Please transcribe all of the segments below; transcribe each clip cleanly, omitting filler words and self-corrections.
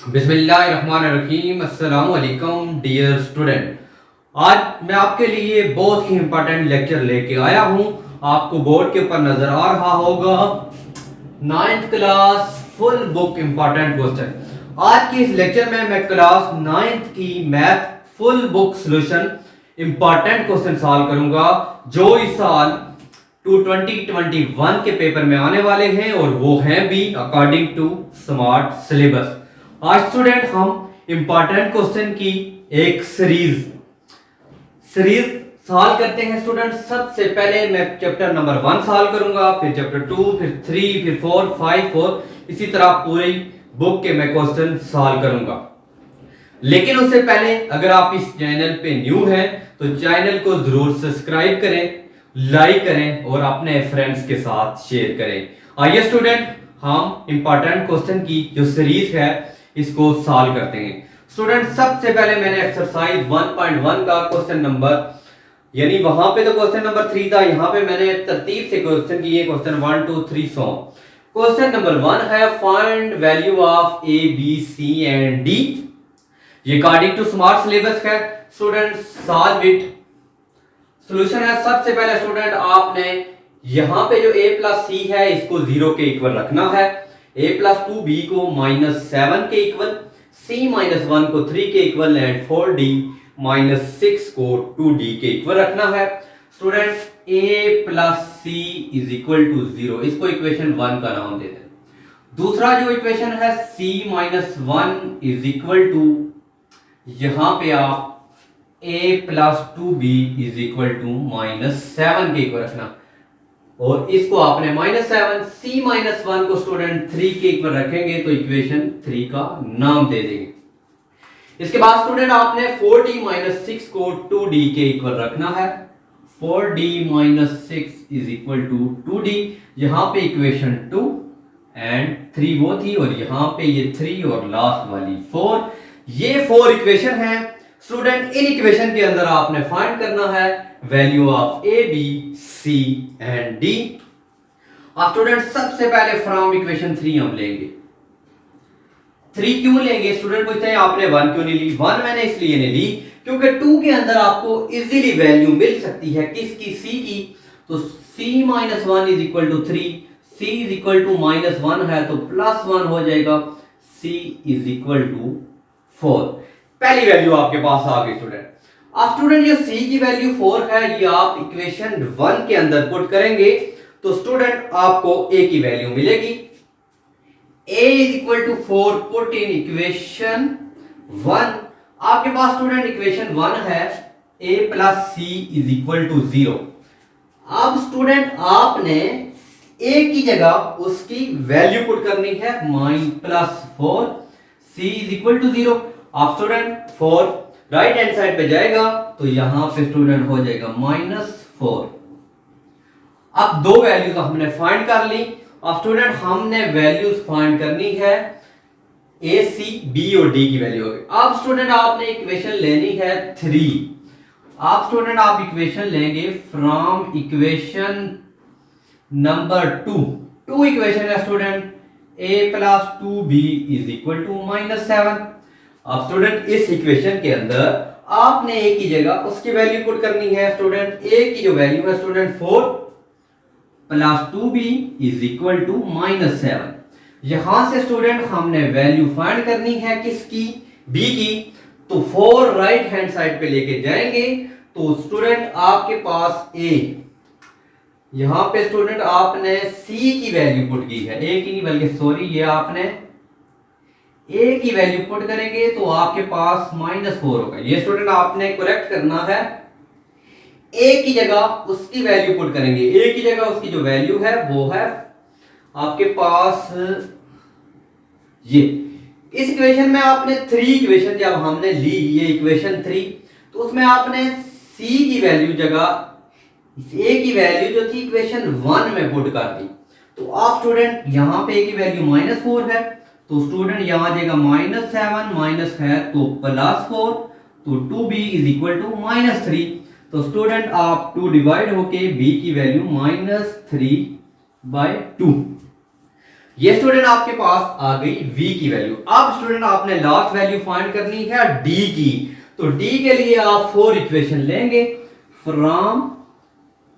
बिस्मिल्लाहिर्रहमानिर्रहीम। अस्सलाम वालेकुम डियर स्टूडेंट। आज मैं आपके लिए बहुत ही इंपॉर्टेंट लेक्चर लेके आया हूँ। आपको बोर्ड के ऊपर नजर आ रहा होगा 9th class full book important question. आज के इस लेक्चर में मैं क्लास 9th की math full book solution important question solve करूंगा जो इस साल 2021 के पेपर में आने वाले हैं और वो हैं भी अकॉर्डिंग टू स्मार्ट सिलेबस। आज स्टूडेंट हम इंपॉर्टेंट क्वेश्चन की एक सीरीज सॉल्व करते हैं स्टूडेंट। सबसे पहले मैं चैप्टर नंबर 1 सॉल्व करूंगा, फिर चैप्टर 2, फिर 3, फिर 4, 5 और इसी तरह पूरी बुक के मैं क्वेश्चन सॉल्व करूंगा। लेकिन उससे पहले अगर आप इस चैनल पे न्यू हैं तो चैनल को जरूर सब्सक्राइब करें, लाइक करें और अपने फ्रेंड्स के साथ शेयर करें। आइए स्टूडेंट हम इंपॉर्टेंट क्वेश्चन की जो सीरीज है इसको सॉल्व करते हैं। स्टूडेंट सबसे पहले मैंने एक्सरसाइज 1.1 का क्वेश्चन नंबर, यानी वहां पे तो क्वेश्चन नंबर 3 था, यहाँ पे मैंने तरतीब से क्वेश्चन किए, क्वेश्चन 1 2 3 सो। क्वेश्चन नंबर 1 है find value of A B C and D. ये अकॉर्डिंग टू स्मार्ट सिलेबस है स्टूडेंट। Solve it. सॉल्यूशन है सबसे पहले स्टूडेंट आपने यहां पे जो a प्लस सी है इसको 0 के इक्वल रखना है, a प्लस 2b को -7 के इक्वल, c -1 को 3 के इक्वल एंड 4d -6 को 2d के इक्वल रखना है। Student a plus C is equal to 0, इसको इक्वेशन 1 का नाम देते हैं। दूसरा जो इक्वेशन है c -1 इज इक्वल टू, यहां पे आप a plus 2b is equal to -7 के इक्वल रखना और इसको आपने -7 c -1 को स्टूडेंट 3 के इक्वल रखेंगे तो इक्वेशन 3 का नाम दे देंगे। इसके बाद स्टूडेंट आपने 4d -6 को 2d के इक्वल रखना है, 4d -6 is equal to 2d, यहां पे इक्वेशन 2 एंड 3 वो थी और यहां पे ये 3 और लास्ट वाली 4, ये 4 इक्वेशन है स्टूडेंट। इन इक्वेशन के अंदर आपने फाइंड करना है value of A B C and D. अब स्टूडेंट सबसे पहले फ्रॉम इक्वेशन 3 हम लेंगे। 3 क्यों लेंगे स्टूडेंट पूछते हैं, आपने 1 क्यों नहीं ली? 1 मैंने इसलिए नहीं ली क्योंकि 2 के अंदर आपको इजीली वैल्यू मिल सकती है किसकी, c की। तो c -1 is equal to 3, c is equal to -1 है तो +1 हो जाएगा, c इज इक्वल टू 4। पहली वैल्यू आपके पास आ गई स्टूडेंट। अब स्टूडेंट ये c की वैल्यू 4 है, ये आप इक्वेशन 1 के अंदर पुट करेंगे तो स्टूडेंट आपको a की वैल्यू मिलेगी। a is equal to 4 put in equation 1। आपके पास स्टूडेंट इक्वेशन 1 है a plus C is equal to 0। अब स्टूडेंट आपने a की जगह उसकी वैल्यू पुट करनी है -4, c इज इक्वल टू 0। अब स्टूडेंट 4 राइट हैंड साइड पे जाएगा तो यहां पे स्टूडेंट हो जाएगा -4। अब दो वैल्यूज हमने फाइंड कर ली। अब स्टूडेंट हमने वैल्यूज फाइंड करनी है ए सी बी और डी की वैल्यू होगी। अब स्टूडेंट आपने इक्वेशन लेनी है 3। अब स्टूडेंट आप इक्वेशन लेंगे फ्रॉम इक्वेशन नंबर 2 इक्वेशन है student a plus 2b is equal to -7। अब स्टूडेंट इस इक्वेशन के अंदर आपने a की जगह उसकी वैल्यू पुट करनी है। स्टूडेंट a की जो वैल्यू है student 4 plus 2b is equal to -7। यहां से स्टूडेंट हमने वैल्यू फाइंड करनी है किसकी, b की। तो 4 राइट हैंड साइड पे लेके जाएंगे तो स्टूडेंट आपके पास a, यहां पे स्टूडेंट आपने c की वैल्यू पुट की है, a की नहीं बल्कि सॉरी ये आपने a की वैल्यू पुट करेंगे तो आपके पास -4 होगा। ये स्टूडेंट आपने करेक्ट करना है, a की जगह उसकी वैल्यू पुट करेंगे। a की जगह उसकी जो वैल्यू है वो है आपके पास ये। इस इक्वेशन में आपने 3 इक्वेशन जब हमने ली, ये इक्वेशन 3, तो उसमें आपने c की वैल्यू जगह a की वैल्यू जो थी इक्वेशन 1 में पुट कर दी। तो आप स्टूडेंट यहां पे a की वैल्यू -4 है तो स्टूडेंट यहां आ जाएगा -7 माइनस है तो +4, तो 2b इज इक्वल टू -3। तो स्टूडेंट आप 2 डिवाइड होके b की वैल्यू -3/2। ये स्टूडेंट आपके पास आ गई v की वैल्यू। अब स्टूडेंट आपने लास्ट वैल्यू फाइंड करनी है d की। तो d के लिए आप 4 इक्वेशन लेंगे फ्रॉम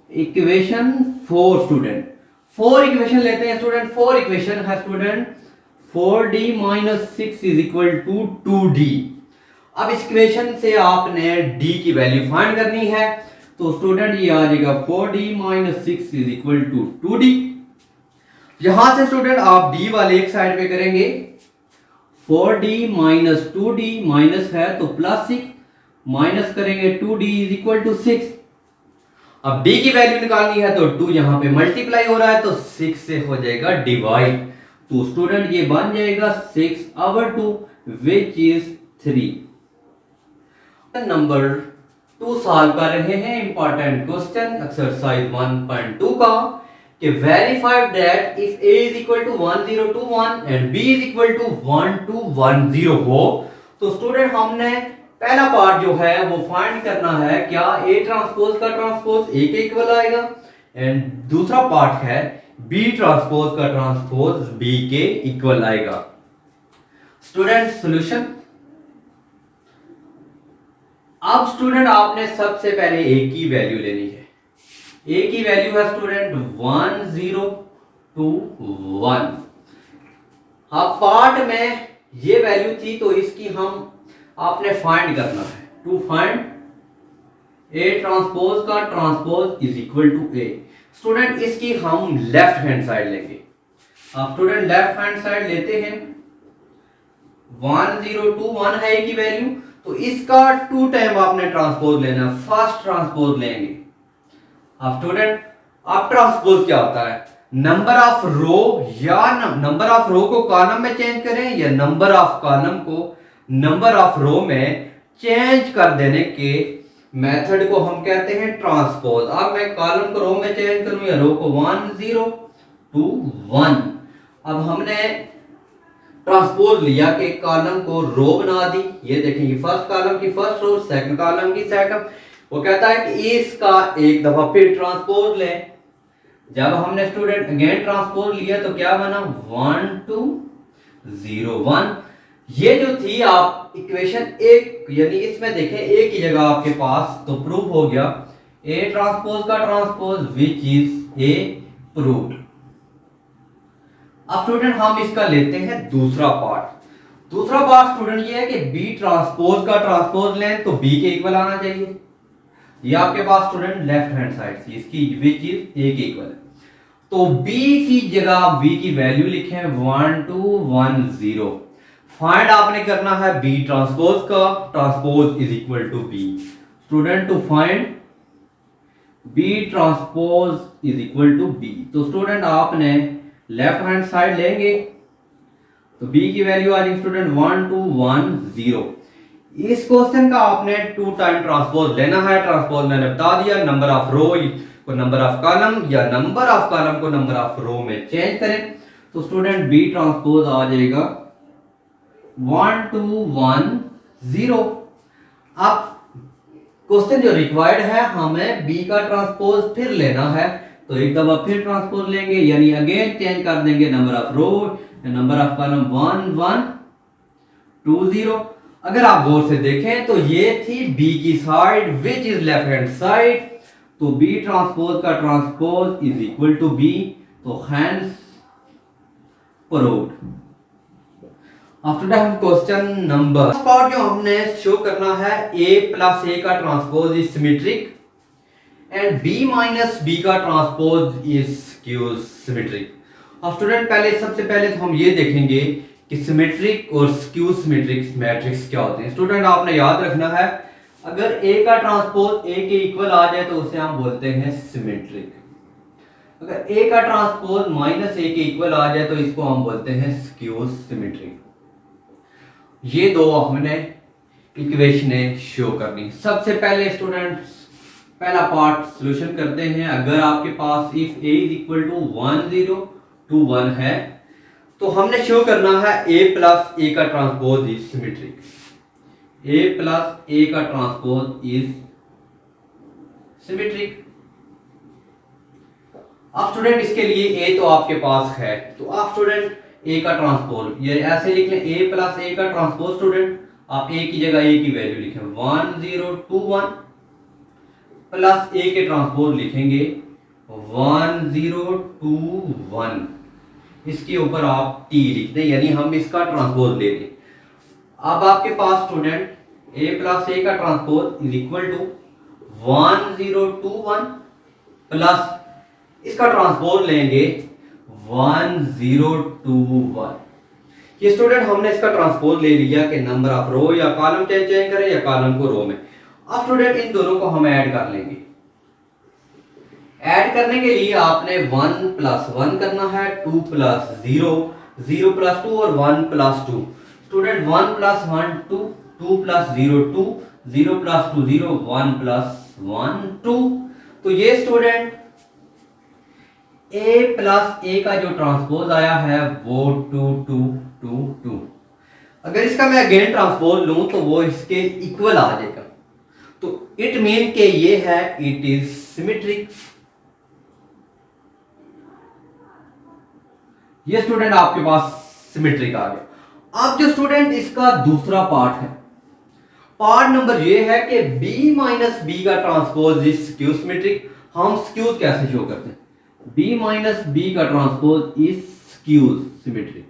इक्वेशन 4 स्टूडेंट। 4 इक्वेशन लेते हैं स्टूडेंट। 4 इक्वेशन है student 4d minus 6 is equal to 2d। अब इस इक्वेशन से आपने d की वैल्यू फाइंड करनी है। तो स्टूडेंट ये आ जाएगा 4d minus 6 is equal to 2d। यहां से स्टूडेंट आप d वाले एक साइड पे करेंगे 4d माइनस 2d माइनस है तो प्लस 6 माइनस करेंगे 2d इज इक्वल टू 6। अब d की वैल्यू निकालनी है तो 2 यहां पे मल्टीप्लाई हो रहा है तो 6 से हो जाएगा डिवाइड। तो स्टूडेंट ये बन जाएगा 6/2 विच इज 3। नंबर 2 सॉल्व कर रहे हैं इंपॉर्टेंट क्वेश्चन एक्सरसाइज 1.2 का कि verify that if a is equal to 1021 and b is equal to 1210 हो। तो स्टूडेंट हमने पहला पार्ट जो है वो फाइंड करना है क्या a ट्रांसपोज का ट्रांसपोज a के इक्वल आएगा एंड दूसरा पार्ट है b ट्रांसपोज का ट्रांसपोज b के इक्वल आएगा। Student solution. अब स्टूडेंट आपने सबसे पहले a की वैल्यू लेनी है। a की वैल्यू है स्टूडेंट 1021। अब पार्ट में ये वैल्यू थी तो इसकी हम आपने फाइंड करना है। टू फाइंड a ट्रांसपोज का transpose is equal to a। Student इसकी हम लेफ्ट हैंड साइड लेंगे। अब स्टूडेंट लेफ्ट हैंड साइड लेते हैं 1021 है a की वैल्यू तो इसका 2 टाइम आपने ट्रांसपोज लेना है। फर्स्ट ट्रांसपोज लेंगे। अब स्टूडेंट अब ट्रांसपोज क्या होता है नंबर ऑफ रो या नंबर ऑफ रो को कॉलम में चेंज करें या नंबर ऑफ कॉलम को नंबर ऑफ रो में चेंज कर देने के मेथड को हम कहते हैं ट्रांसपोज। अब मैं कॉलम को रो में चेंज करूं या रो को 1021। अब हमने ट्रांसपोज लिया कि कॉलम को रो बना दी। ये देखेंगे फर्स्ट कॉलम की फर्स्ट रो सेकंड कॉलम की सेकंड। वो कहता है कि इसका एक दफा फिर ट्रांसपोज लें। जब हमने स्टूडेंट अगेन ट्रांसपोज लिया तो क्या बना 1201। ये जो थी आप इक्वेशन एक यानी इसमें देखें एक ही जगह आपके पास तो प्रूफ हो गया ए ट्रांसपोज का transpose which is a proved. अब स्टूडेंट हम इसका लेते हैं दूसरा पार्ट। दूसरा पार्ट स्टूडेंट ये है कि बी ट्रांसपोज का ट्रांसपोज लें तो बी के इक्वल आना चाहिए। ये आपके पास स्टूडेंट लेफ्ट हैंड साइड थी इसकी विच इज ए के इक्वल। तो b की जगह b की वैल्यू लिखें 1210। फाइंड आपने करना है b ट्रांसपोज का transpose is equal to b। Student to find b transpose is equal to b तो स्टूडेंट आपने लेफ्ट हैंड साइड लेंगे तो b की वैल्यू आ जाएगी स्टूडेंट 1210। इस क्वेश्चन का आपने 2 टाइम ट्रांसपोज लेना है। ट्रांसपोज मैंने बता दिया नंबर ऑफ रो को नंबर ऑफ कॉलम या नंबर ऑफ कॉलम को नंबर ऑफ रो में चेंज करें तो स्टूडेंट बी ट्रांसपोज आ जाएगा 1210। अब क्वेश्चन जो रिक्वायर्ड है हमें बी का ट्रांसपोज फिर लेना है तो एक दफा फिर ट्रांसपोज लेंगे यानी अगेन चेंज कर देंगे number of row number of column 1120। अगर आप गौर से देखें तो ये थी b की side which is left hand side तो b ट्रांसपोज का transpose is equal to b तो हैंस प्रूव्ड। आफ्टर हम क्वेश्चन नंबर पार्ट जो हमने शो करना है a प्लस a का transpose is symmetric and b minus b का ट्रांसपोज इज स्क्यू सिमेट्रिक। अब स्टूडेंट पहले सबसे पहले तो हम ये देखेंगे कि सिमेट्रिक और स्क्यू सिमेट्रिक मैट्रिक्स क्या होते हैं। स्टूडेंट आपने याद रखना है अगर a का ट्रांसपोज a के इक्वल आ जाए तो उसे हम बोलते हैं सिमेट्रिक। अगर a का ट्रांसपोज माइनस a के इक्वल आ जाए तो इसको हम बोलते हैं स्क्यू सिमेट्रिक। ये दो हमने इक्वेशनें शो करनी। सबसे पहले स्टूडेंट्स पहला पार्ट सॉल्यूशन करते हैं। अगर आपके पास if a is equal to 1021 है तो हमने शो करना है a प्लस a का transpose is symmetric. a plus a का ट्रांसपोज इज सिमेट्रिक। अब स्टूडेंट इसके लिए ए तो आपके पास है, तो आप स्टूडेंट ए का ट्रांसपोज ये ऐसे लिख लें, ए प्लस ए का ट्रांसपोज स्टूडेंट आप ए की जगह ए की वैल्यू लिखें 1021 प्लस ए के ट्रांसपोज लिखेंगे 1021, इसके ऊपर आप टी लिख दें, यानी हम इसका ट्रांसपोज ले लें। अब आपके पास स्टूडेंट ए प्लस ए का transpose is equal to 1021 plus इसका ट्रांसपोज लेंगे 1021। ये स्टूडेंट हमने इसका ट्रांसपोज ले लिया कि नंबर ऑफ रो या कॉलम चेंज करें या कॉलम को रो में। अब स्टूडेंट इन दोनों को हम ऐड कर लेंगे। ऐड करने के लिए आपने 1 प्लस 1 करना है, 2 प्लस 0, 0 प्लस 2 और 1 plus 2। Student 1 plus 1 2, 2 plus 0 2, 0 plus 2 0, 1 plus 1 2। तो ये स्टूडेंट ए प्लस ए का जो ट्रांसपोज आया है वो 2 2 2 2। अगर इसका मैं अगेन ट्रांसपोज लूं तो वो इसके इक्वल आ जाएगा, तो इट मीन के ये है इट इज सिमेट्रिक। ये स्टूडेंट आपके पास सिमेट्रिक आ गया। अब जो स्टूडेंट इसका दूसरा पार्ट है, पार्ट नंबर ये है कि b माइनस बी का ट्रांसपोज इज स्क्यू सिमेट्रिक। हम स्क्यूज कैसे शो करते हैं, b माइनस बी का ट्रांसपोज इज स्क्यू सिमेट्रिक।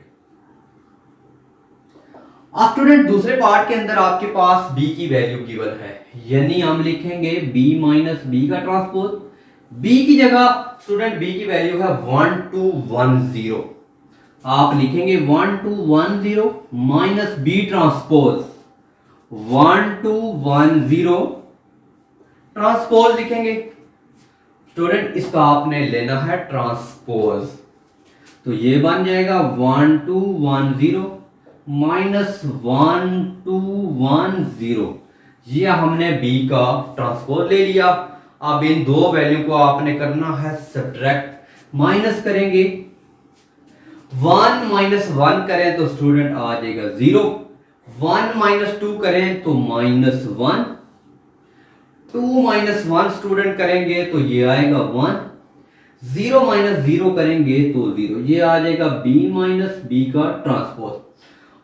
अब स्टूडेंट दूसरे पार्ट के अंदर आपके पास b की वैल्यू गिवन है, यानी हम लिखेंगे b माइनस बी का ट्रांसपोज। b की जगह स्टूडेंट b की वैल्यू है 1210, आप लिखेंगे 1210 माइनस बी ट्रांसपोज 1210 ट्रांसपोज लिखेंगे। स्टूडेंट इसका आपने लेना है ट्रांसपोज, तो ये बन जाएगा 1210 माइनस 1210। ये हमने b का ट्रांसपोज ले लिया। अब इन दो वैल्यू को आपने करना है सब्ट्रैक्ट, माइनस करेंगे 1 माइनस 1 करें तो स्टूडेंट आ जाएगा 0, 1 माइनस 2 करें तो माइनस 1, 2 माइनस 1 स्टूडेंट करेंगे तो ये आएगा 1, 0 माइनस 0 करेंगे तो 0, ये आ जाएगा b माइनस बी का ट्रांसपोज।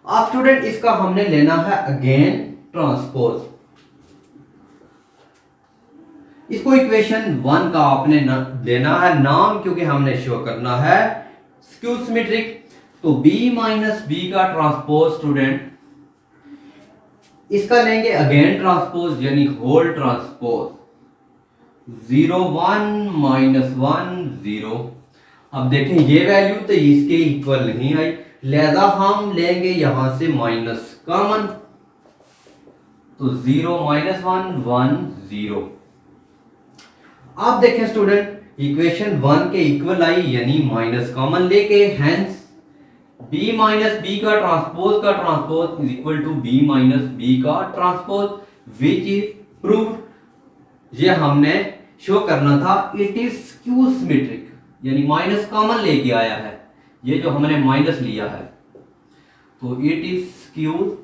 अब स्टूडेंट इसका हमने लेना है अगेन ट्रांसपोज। इसको इक्वेशन 1 का आपने देना है नाम, क्योंकि हमने शो करना है स्क्यू सिमेट्रिक। तो b माइनस बी का ट्रांसपोज स्टूडेंट इसका लेंगे अगेन ट्रांसपोज, यानी होल ट्रांसपोज 0 1 माइनस 1 0। अब देखें ये वैल्यू तो इसके इक्वल नहीं आई, लिहाजा हम लेंगे यहां से माइनस कॉमन, तो 0 माइनस 1 1 0। आप देखें स्टूडेंट इक्वेशन 1 के इक्वल आई, यानी माइनस कॉमन लेके हेंस b माइनस बी का transpose is equal to b minus B का ट्रांसपोज, विच इज प्रूव्ड। ये हमने शो करना था इट इज स्क्यू सिमेट्रिक, यानी माइनस कॉमन लेके आया है, ये जो हमने माइनस लिया है, तो इट इज स्क्यू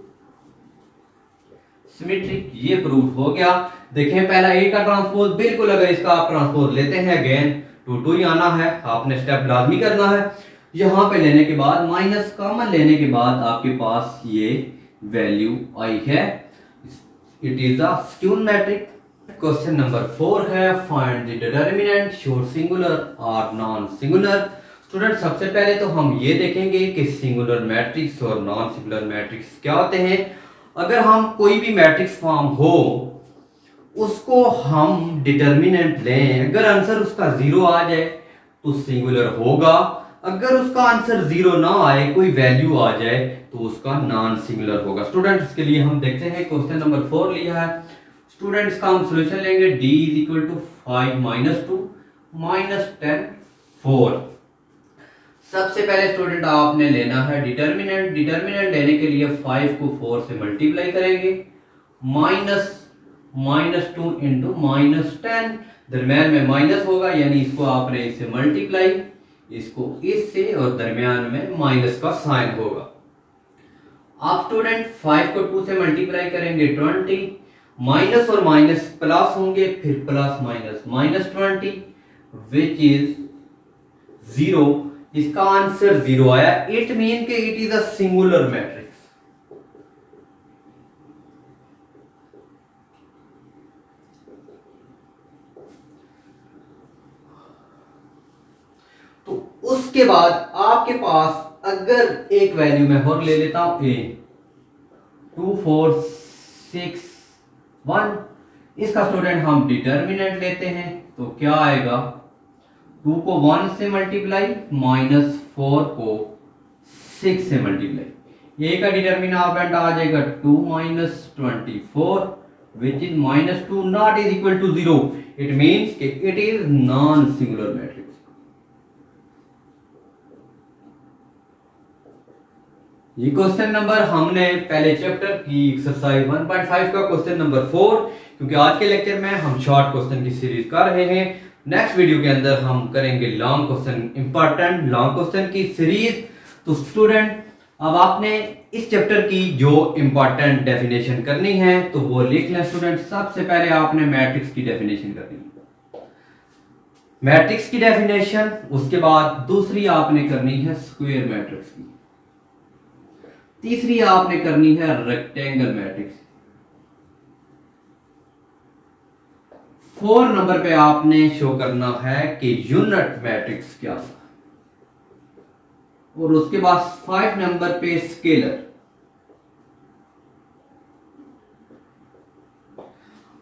सिमेट्रिक। ये प्रूव हो गया। देखें पहला ए का ट्रांसपोज, बिल्कुल अगर इसका आप ट्रांसपोज लेते हैं अगेन 2 2 ही आना है, आपने स्टेप लाजमी करना है। यहां पे लेने के बाद माइनस कॉमन लेने के बाद आपके पास ये वैल्यू आई है, it is a skew matrix. Question number 4 है find the determinant show singular और नॉन सिंगुलर। स्टूडेंट सबसे पहले तो हम ये देखेंगे कि सिंगुलर मैट्रिक्स और नॉन सिंगुलर मैट्रिक्स क्या होते हैं। अगर हम कोई भी मैट्रिक्स फॉर्म हो उसको हम डिटरमिनेंट लें, अगर आंसर उसका 0 आ जाए तो सिंगुलर होगा, अगर उसका आंसर 0 ना आए, कोई वैल्यू आ जाए तो उसका नॉन सिंगुलर होगा। स्टूडेंट इसके लिए हम देखते हैं क्वेश्चन नंबर 4 लिया है। स्टूडेंट इसका हम सॉल्यूशन लेंगे d is equal to 5 minus 2 minus 10 4। सबसे पहले स्टूडेंट आपने लेना है डिटरमिनेंट। डिटरमिनेंट लेने के लिए 5 को 4 से मल्टीप्लाई करेंगे, माइनस 2 इंटू माइनस 10, दरम्यान में माइनस होगा, यानी इसको आपने इससे मल्टीप्लाई, इसको इससे, और दरम्यान में माइनस का साइन होगा। आप स्टूडेंट 5 को 2 से मल्टीप्लाई करेंगे 20, माइनस और माइनस प्लस होंगे, फिर plus minus minus 20 which is 0, इसका आंसर 0 आया। इट मीन के it is a singular matrix. तो उसके बाद आपके पास अगर एक वैल्यू मैं और ले लेता हूं a 2 4 6 1, इसका स्टूडेंट हम डिटर्मिनेंट लेते हैं तो क्या आएगा, 2 को 1 से मल्टीप्लाई माइनस 4 को 6 से मल्टीप्लाई, ए का डिटर्मिनेंट आ जाएगा 2 minus 24 which is minus 2 not is equal to 0। It means कि it is non singular matrix. ये क्वेश्चन नंबर हमने पहले चैप्टर की एक्सरसाइज 1.5 का क्वेश्चन नंबर 4, क्योंकि आज के लेक्चर में हम शॉर्ट क्वेश्चन की सीरीज कर रहे हैं। नेक्स्ट वीडियो के अंदर हम करेंगे long question, important long question की सीरीज। तो स्टूडेंट अब आपने इस चैप्टर की जो इंपॉर्टेंट डेफिनेशन करनी है तो वो लिख लें स्टूडेंट। सबसे पहले आपने मैट्रिक्स की डेफिनेशन करनी है, मैट्रिक्स की डेफिनेशन। उसके बाद दूसरी आपने करनी है स्क्वायर मैट्रिक्स की, तीसरी आपने करनी है रेक्टेंगल मैट्रिक्स, 4 नंबर पे आपने शो करना है कि यूनिट मैट्रिक्स क्या है, और उसके बाद 5 नंबर पे स्केलर।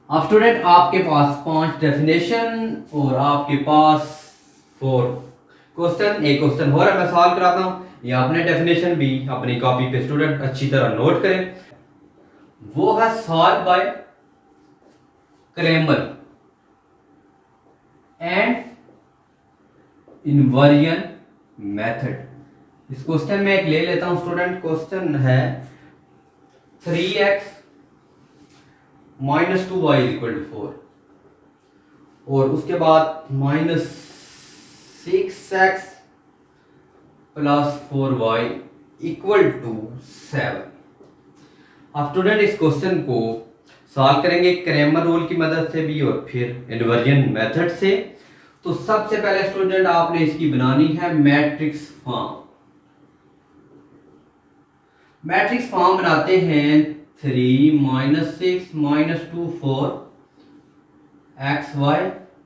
अब स्टूडेंट आपके पास 5 डेफिनेशन और आपके पास 4 क्वेश्चन। एक क्वेश्चन हो रहा है, मैं सॉल्व कराता हूं। ये आपने डेफिनेशन भी अपनी कॉपी पे स्टूडेंट अच्छी तरह नोट करें। वो है solve by Cramer and inversion method. इस क्वेश्चन में एक ले लेता हूं स्टूडेंट। क्वेश्चन है 3x minus 2y equal to 4, और उसके बाद minus 6x plus 4y equal to 7। अब स्टूडेंट इस क्वेश्चन को सॉल्व करेंगे क्रैमर रूल की मदद से भी और फिर इन्वर्जन मेथड से। तो सबसे पहले स्टूडेंट आपने इसकी बनानी है मैट्रिक्स फॉर्म। मैट्रिक्स फॉर्म बनाते हैं 3 minus 6 minus 2 4 xy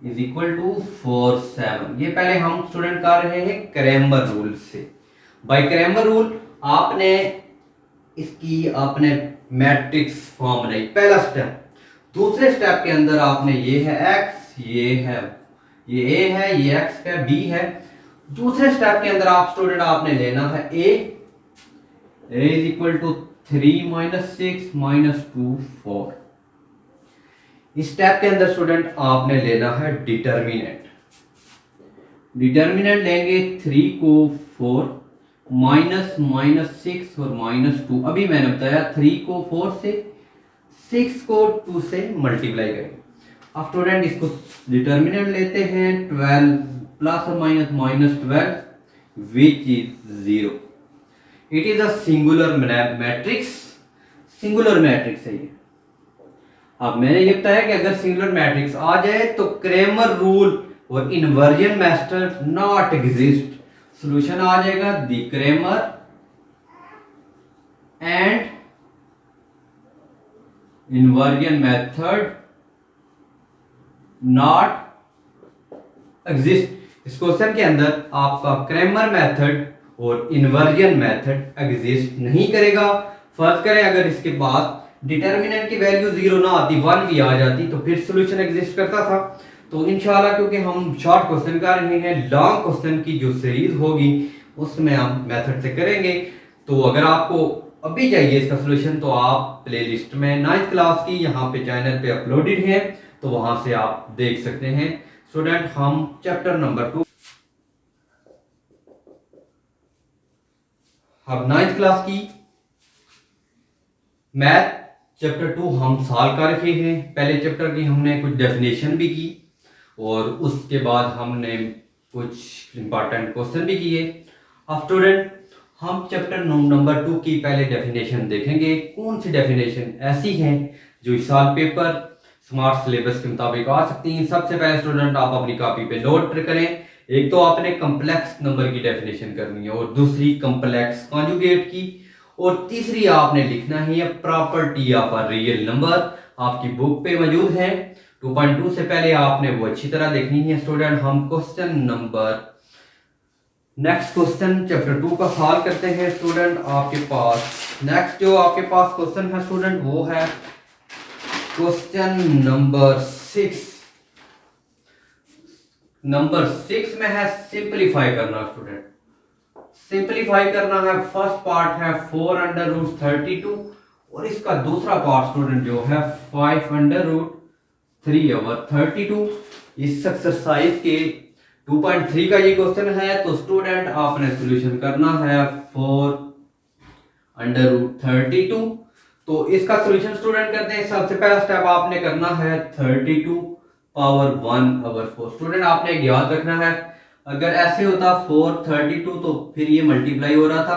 is equal to 4 7। ये पहले हम स्टूडेंट कर रहे हैं क्रैमर रूल से। बाय क्रैमर रूल आपने इसकी आपने मैट्रिक्स फॉर्म बनाई, पहला स्टेप। दूसरे स्टेप के अंदर आपने ये है x, ये a है, ये x है, b है। दूसरे स्टेप के अंदर आप स्टूडेंट आपने लेना है a is equal to 3 minus 6 minus 2 4। इस स्टेप के अंदर स्टूडेंट आपने लेना है डिटर्मिनेंट। डिटर्मिनेंट लेंगे 3 को 4 माइनस माइनस 6 और माइनस 2। अभी मैंने बताया 3 को 4 से, 6 को 2 से मल्टीप्लाई करेंगे। अब स्टूडेंट इसको डिटर्मिनेंट लेते हैं 12 प्लस और minus minus 12 which is 0। It is a singular matrix. Singular matrix है ये। अब मैंने ये बताया कि अगर सिंगुलर मैट्रिक्स आ जाए तो क्रैमर रूल और inversion method not exist. Solution आ जाएगा the Cramer and inversion method not exist. इस क्वेश्चन के अंदर आपका क्रैमर मेथड और इन्वर्जन मेथड एग्जिस्ट नहीं करेगा। फर्ज करें अगर इसके बाद डिटर्मिनेंट की वैल्यू 0 ना आती, 1 भी आ जाती तो फिर सॉल्यूशन एग्जिस्ट करता था। तो इंशाल्लाह क्योंकि हम शॉर्ट क्वेश्चन कर रहे हैं, लॉन्ग क्वेश्चन की जो सीरीज होगी उसमें हम मेथड से करेंगे। तो अगर आपको अभी चाहिए इसका सॉल्यूशन तो आप प्लेलिस्ट में 9th क्लास की यहाँ पे चैनल पे अपलोडेड है, तो वहां से आप देख सकते हैं। स्टूडेंट हम चैप्टर नंबर 2 अब 9th क्लास की मैथ चैप्टर 2 हम सॉल्व कर रहे हैं। पहले चैप्टर की हमने कुछ डेफिनेशन भी की और उसके बाद हमने कुछ इंपॉर्टेंट क्वेश्चन भी किए। अब स्टूडेंट हम चैप्टर नंबर 2 की पहले डेफिनेशन देखेंगे। कौन सी डेफिनेशन ऐसी हैं जो इस साल पेपर स्मार्ट सिलेबस के मुताबिक आ सकती हैं। सबसे पहले स्टूडेंट आप अपनी कॉपी पे नोट करें एक तो आपने कम्प्लेक्स नंबर की डेफिनेशन करनी है और दूसरी कम्प्लेक्स कॉन्जुगेट की, और तीसरी आपने लिखना ही है property of a real number. आपकी बुक पे मौजूद है। 2.2 से पहले आपने वो अच्छी तरह देखनी है स्टूडेंट। हम नेक्स्ट क्वेश्चन चैप्टर 2 का सॉल्व करते हैं स्टूडेंट। आपके पास नेक्स्ट जो आपके पास क्वेश्चन है स्टूडेंट वो है क्वेश्चन नंबर 6। नंबर 6 में है सिंपलीफाई करना स्टूडेंट। सिंपलीफाई करना है। फर्स्ट पार्ट है 4 अंडर रूट 32 और इसका दूसरा पार्ट स्टूडेंट जो है 5 अंडर रूट 3 ओवर 32। इस एक्सरसाइज के 2.3 का ये क्वेश्चन है। तो स्टूडेंट आपने सॉल्यूशन करना है 4 अंडर रूट 32। तो इसका सॉल्यूशन स्टूडेंट करते हैं। सबसे पहला स्टेप आपने करना है 32 पावर 1 ओवर 4। स्टूडेंट आपने एक याद रखना है, अगर ऐसे होता 432 तो फिर ये मल्टीप्लाई हो रहा था,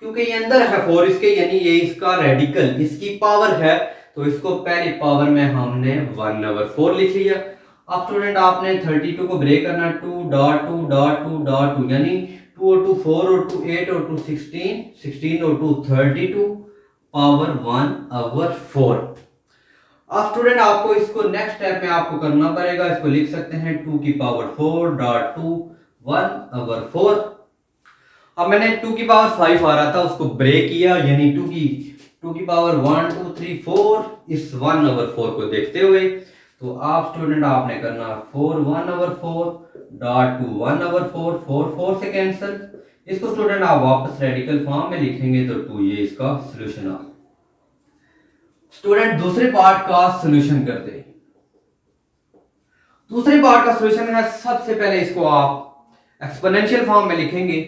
क्योंकि ये अंदर है 4 इसके, यानी ये इसका रेडिकल इसकी पावर है, तो इसको पहली पावर में हमने 1 ओवर 4 लिख लिया। अब स्टूडेंट आपने 32 को ब्रेक करना 2 डॉट 2 डॉट 2 डॉट 2, यानी 2 और 2 4 और 2 8 और 2 16 16 और 2 32 पावर 1 ओवर 4। अब स्टूडेंट आपको इसको नेक्स्ट स्टेप में आपको करना पड़ेगा। इसको लिख सकते हैं 2 की पावर 4 डॉट 2 1 ओवर 4। अब मैंने 2 की पावर 5 आ रहा था उसको ब्रेक किया, यानी 2 की पावर 1 2 3 4 इस 1 ओवर 4 को देखते हुए। तो आप स्टूडेंट आपने करना 4 1 ओवर 4 डॉट 2 1 ओवर 4 4 4 से कैंसिल। इसको स्टूडेंट आप वापस रेडिकल फॉर्म में लिखेंगे तो 2 ये इसका सॉल्यूशन आ। स्टूडेंट दूसरे पार्ट का सॉल्यूशन करते हैं। दूसरे पार्ट का सॉल्यूशन है, सबसे पहले इसको आप एक्सपोनेंशियल फॉर्म में लिखेंगे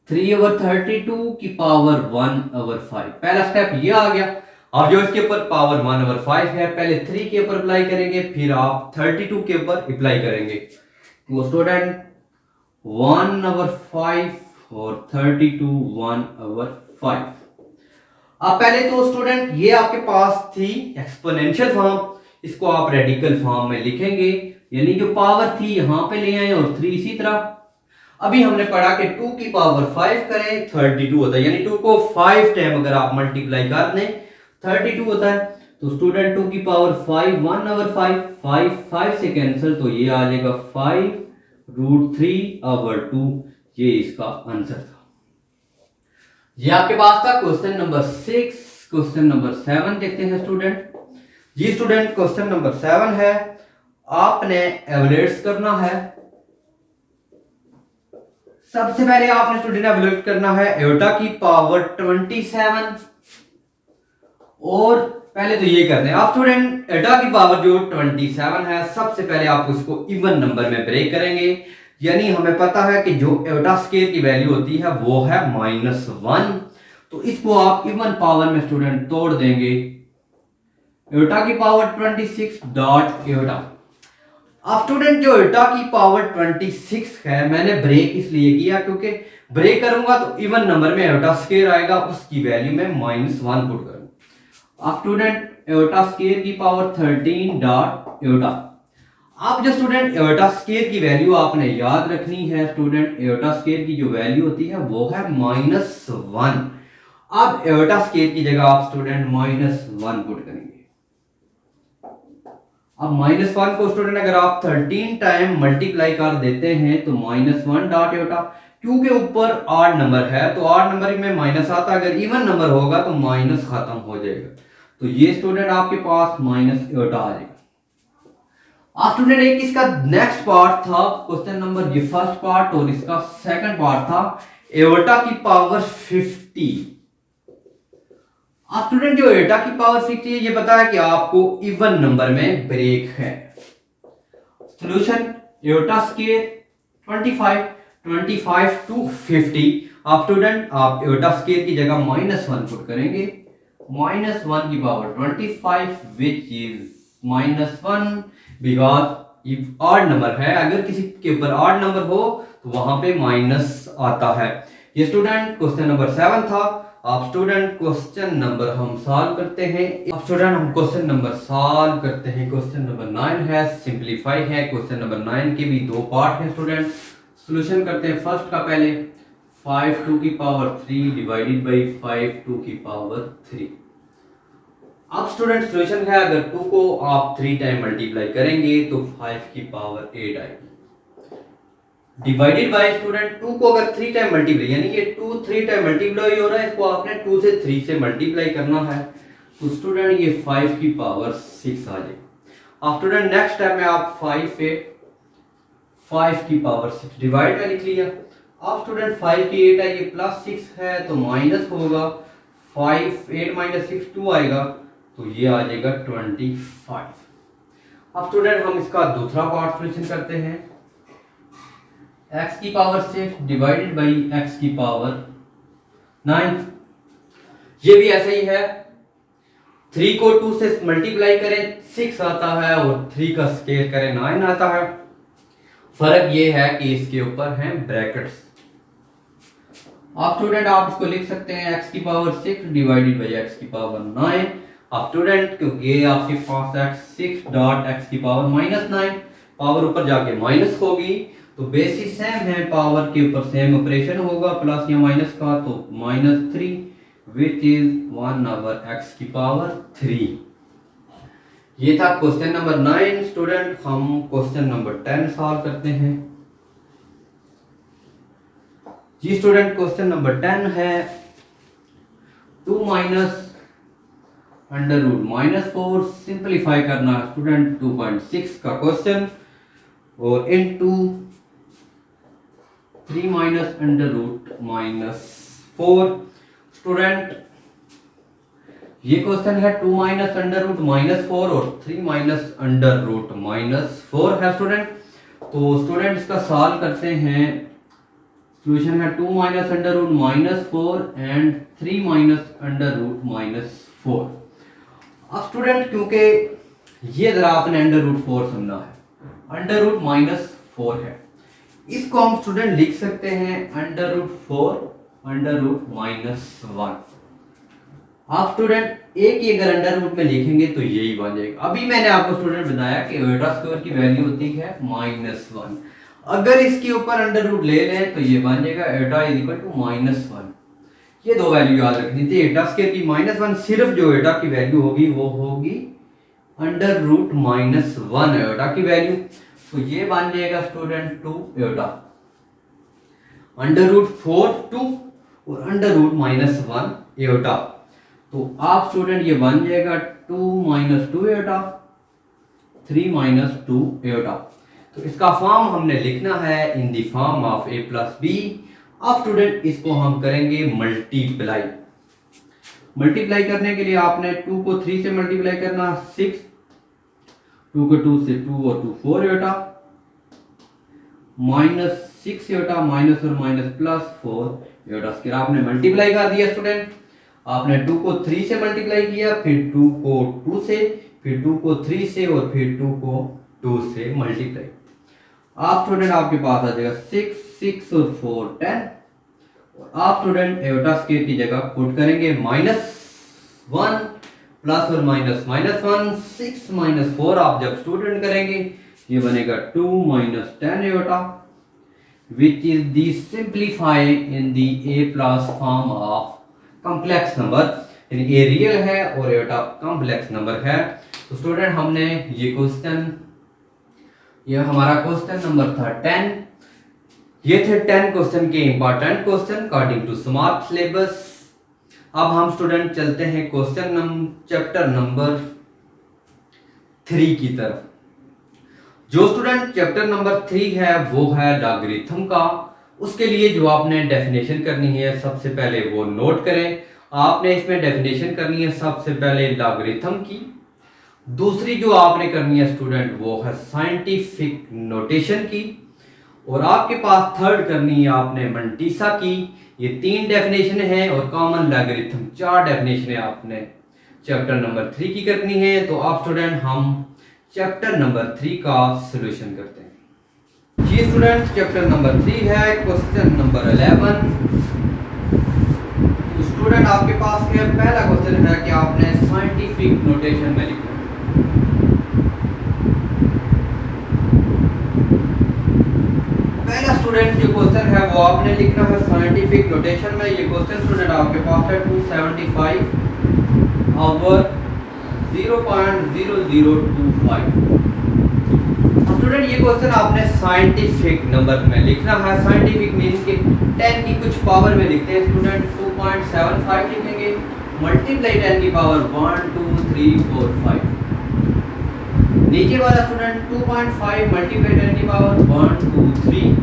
3 ओवर 32 की पावर 1 ओवर 5। पहला स्टेप ये आ गया। अब जो इसके ऊपर पावर 1 ओवर 5 है, पहले 3 के ऊपर अप्लाई करेंगे, फिर आप 32 के ऊपर अप्लाई करेंगे। तो स्टूडेंट 1 ओवर 5 और 32 1 ओवर 5। अब पहले तो स्टूडेंट ये आपके पास थी एक्सपोनेंशियल फॉर्म, इसको आप रेडिकल फॉर्म में लिखेंगे, यानी जो पावर थी यहां पे ले आए और 3 इसी तरह। अभी हमने पढ़ा कि 2 की पावर 5 करें 32 होता है, यानी 2 को 5 टाइम अगर आप मल्टीप्लाई कर दें 32 होता है। तो स्टूडेंट 2 की पावर 5 1 ओवर 5 5 5 से कैंसिल, तो ये आ जाएगा 5 रूट 3 ओवर 2। ये इसका आंसर था। ये आपके पास था क्वेश्चन नंबर 6। क्वेश्चन नंबर 7 देखते हैं स्टूडेंट। जी स्टूडेंट क्वेश्चन नंबर 7 है, आपने एवरेट्स करना है। सबसे पहले आपने स्टूडेंट एवरेट करना है एटा की पावर 27, और पहले तो ये करते हैं आप स्टूडेंट एटा की पावर जो 27 है, सबसे पहले आप उसको इवन नंबर में ब्रेक करेंगे, यानी हमें पता है कि जो एटा स्केयर की वैल्यू होती है वो है -1। तो इसको आप इवन पावर में स्टूडेंट तोड़ देंगे, एटा की पावर 26 डॉट एटा। अब स्टूडेंट जो एटा की पावर 26 है, मैंने ब्रेक इसलिए किया क्योंकि ब्रेक करूंगा तो इवन नंबर में एटा स्केयर आएगा, उसकी वैल्यू में -1 पुट करूंगा। अब स्टूडेंट एटा स्केयर की पावर 13 डॉट एटा। अब जो स्टूडेंट एटा स्केयर की वैल्यू आपने याद रखनी है, स्टूडेंट एटा स्केयर की जो वैल्यू होती है वो है -1। अब एटा स्केयर की जगह आप स्टूडेंट -1 पुट करेंगे। अब -1 को स्टूडेंट अगर आप 13 टाइम मल्टीप्लाई कर देते हैं तो -1 डॉट एटा, क्योंकि ऊपर ऑड नंबर है तो ऑड नंबर में माइनस आता, अगर इवन नंबर होगा तो माइनस खत्म हो जाएगा। तो ये स्टूडेंट आपके पास -एटा आ जाएगा। आप स्टूडेंट एक इसका नेक्स्ट पार्ट था क्वेश्चन नंबर, ये फर्स्ट पार्ट और इसका सेकंड पार्ट था एटा की पावर 50। आप स्टूडेंट जो एटा की पावर 50 है, ये पता है कि आपको इवन नंबर में ब्रेक है। Solution Etah square 25 to 50। आप स्टूडेंट आप एटा स्केयर की जगह -1 पुट करेंगे, -1 की power 25 which is -1, because if odd number है, अगर किसी के ऊपर ऑड नंबर हो तो वहां पे माइनस आता है। ये स्टूडेंट क्वेश्चन नंबर 7 था। आप स्टूडेंट क्वेश्चन नंबर हम सॉल्व करते हैं। अब स्टूडेंट हम क्वेश्चन नंबर सॉल्व करते हैं। क्वेश्चन नंबर 9 है, सिंपलीफाई है। क्वेश्चन नंबर 9 के भी दो पार्ट हैं स्टूडेंट। सॉल्यूशन करते हैं। फर्स्ट का पहले 5 टू की पावर 3 डिवाइडेड बाई 5 टू की पावर 3। अब स्टूडेंट सॉल्यूशन है, अगर 2 को आप 3 टाइम मल्टीप्लाई करेंगे तो 5 की पावर 8 आएगी। डिवाइडेड बाय स्टूडेंट 2 को अगर 3 टाइम मल्टीप्लाई, यानी कि 2 3 टाइम मल्टीप्लाई हो रहा है, इसको आपने 2 से 3 से मल्टीप्लाई करना है, तो स्टूडेंट ये 5 की पावर 6 आ जाएगी। अब स्टूडेंट नेक्स्ट स्टेप में आप 5 पे 5 की पावर 6 डिवाइड में लिख लिया। अब स्टूडेंट 5 की 8 है, ये प्लस 6 है तो माइनस होगा 5, 8 माइनस 6 2 आएगा, तो ये आ जाएगा 25। अब स्टूडेंट हम इसका दूसरा पार्ट सॉल्यूशन करते हैं। x की पावर 6 डिवाइडेड बाई x की पावर 9। ये भी ऐसा ही है, 3 को 2 से मल्टीप्लाई करें 6 आता है और 3 का स्क्वायर करें 9 आता है। फर्क ये है कि इसके ऊपर हैं ब्रैकेट्स। आप स्टूडेंट आप इसको लिख सकते हैं x की पावर 6 डिवाइडेड बाई x की पावर 9। आप स्टूडेंट क्योंकि ये आपके पास x6 डॉट x की पावर -9, पावर ऊपर जाके माइनस होगी तो बेसिस सेम है, पावर के ऊपर सेम ऑपरेशन होगा, प्लस या माइनस का, तो -3 विच इज 1 ओवर x की पावर 3। ये था क्वेश्चन नंबर 9 स्टूडेंट। हम क्वेश्चन नंबर 10 सॉल्व करते हैं। जी स्टूडेंट क्वेश्चन नंबर 10 है 2 माइनस अंडर रूट -4 सिंपलीफाई करना है स्टूडेंट 2.6 का क्वेश्चन, और into 3 minus under root -4। Student ये क्वेश्चन है 2 माइनस अंडर रूट -4 और 3 माइनस अंडर रूट -4 है स्टूडेंट। तो स्टूडेंट इसका सॉल्व करते हैं। सॉल्यूशन है 2 minus under root -4 and 3 minus under root -4। अब स्टूडेंट क्योंकि ये जरा आपने अंडर रूट 4 समझना है, अंडर रूट -4 है, इसको हम स्टूडेंट लिख सकते हैं अंडर रूट 4 अंडर रूट -1। आप स्टूडेंट एक ही अगर अंडर रूट में लिखेंगे तो यही बन जाएगा। अभी मैंने आपको स्टूडेंट बताया कि एटा स्क्वायर की वैल्यू होती है -1। अगर इसके ऊपर अंडर रूट ले लें तो ये बन जाएगा एटा इज इक्वल टू -1। ये दो वैल्यू याद रखनी थी, एटा स्क्वायर की -1, सिर्फ जो एटा की वैल्यू होगी वो होगी अंडर रूट -1 एटा की वैल्यू, तो ये बन जाएगा स्टूडेंट 2 एटा। अंडर रूट 4 2 और अंडर रूट -1 एटा, तो आप स्टूडेंट ये बन जाएगा 2 - 2 एटा 3 - 2 एटा। तो इसका फॉर्म हमने लिखना है in the form of a plus B. अब स्टूडेंट इसको हम करेंगे मल्टीप्लाई। मल्टीप्लाई करने के लिए आपने 2 को 3 से मल्टीप्लाई करना 6, 2 को 2 से 2 और 2 4 एटा, -6 एटा माइनस और माइनस प्लस 4 एटा। फिर आपने मल्टीप्लाई कर दिया स्टूडेंट। आपने 2 को 3 से मल्टीप्लाई किया, फिर 2 को 2 से, फिर 2 को 3 से और फिर 2 को 2 से मल्टीप्लाई। आप स्टूडेंट आपके पास आ जाएगा 6 6 और 4 10। और आप स्टूडेंट एटा स्क्वायर की जगह पुट करेंगे -1 प्लस और माइनस -1, 6 - 4 आप जब स्टूडेंट करेंगे ये बनेगा 2 - 10 एटा, which is the simplify in the A plus form of complex number, यानी ए रियल है और एटा कॉम्प्लेक्स नंबर है। तो स्टूडेंट हमने ये क्वेश्चन, ये हमारा क्वेश्चन नंबर था 10। ये थे 10 क्वेश्चन के important question according to smart syllabus. अब हम स्टूडेंट चलते हैं क्वेश्चन चैप्टर नंबर 3 की तरफ। जो स्टूडेंट चैप्टर नंबर 3 है वो है लॉगरिथम का। उसके लिए जो आपने डेफिनेशन करनी है सबसे पहले वो नोट करें। आपने इसमें डेफिनेशन करनी है सबसे पहले लॉगरिथम की। दूसरी जो आपने करनी है स्टूडेंट वो है साइंटिफिक नोटेशन की, और आपके पास थर्ड करनी है आपने मंटीसा की। ये 3 डेफिनेशन है और कॉमन लॉगरिथम 4 डेफिनेशन आपने चैप्टर नंबर 3 की करनी है। तो आप स्टूडेंट हम चैप्टर नंबर 3 का सॉल्यूशन करते हैं। जी स्टूडेंट चैप्टर नंबर 3 है क्वेश्चन नंबर 11। स्टूडेंट आपके पास है पहला क्वेश्चन है कि आपने साइंटिफिक नोटेशन में लिखना है। पहला स्टूडेंट जो क्वेश्चन है वो आपने लिखना है साइंटिफिक नोटेशन में। ये क्वेश्चन स्टूडेंट आपके पास है 275 ओवर 0.0025। स्टूडेंट ये क्वेश्चन आपने साइंटिफिक नंबर में लिखना है। साइंटिफिक मीनिंग के 10 की कुछ पावर में लिखते हैं स्टूडेंट। 2.75 लिखेंगे मल्टीप्लाई 10 की पावर 1 2 3 4 5। नीचे वाला स्टूडेंट 2.5 मल्टीप्लाई 10 की पावर 1 2 3।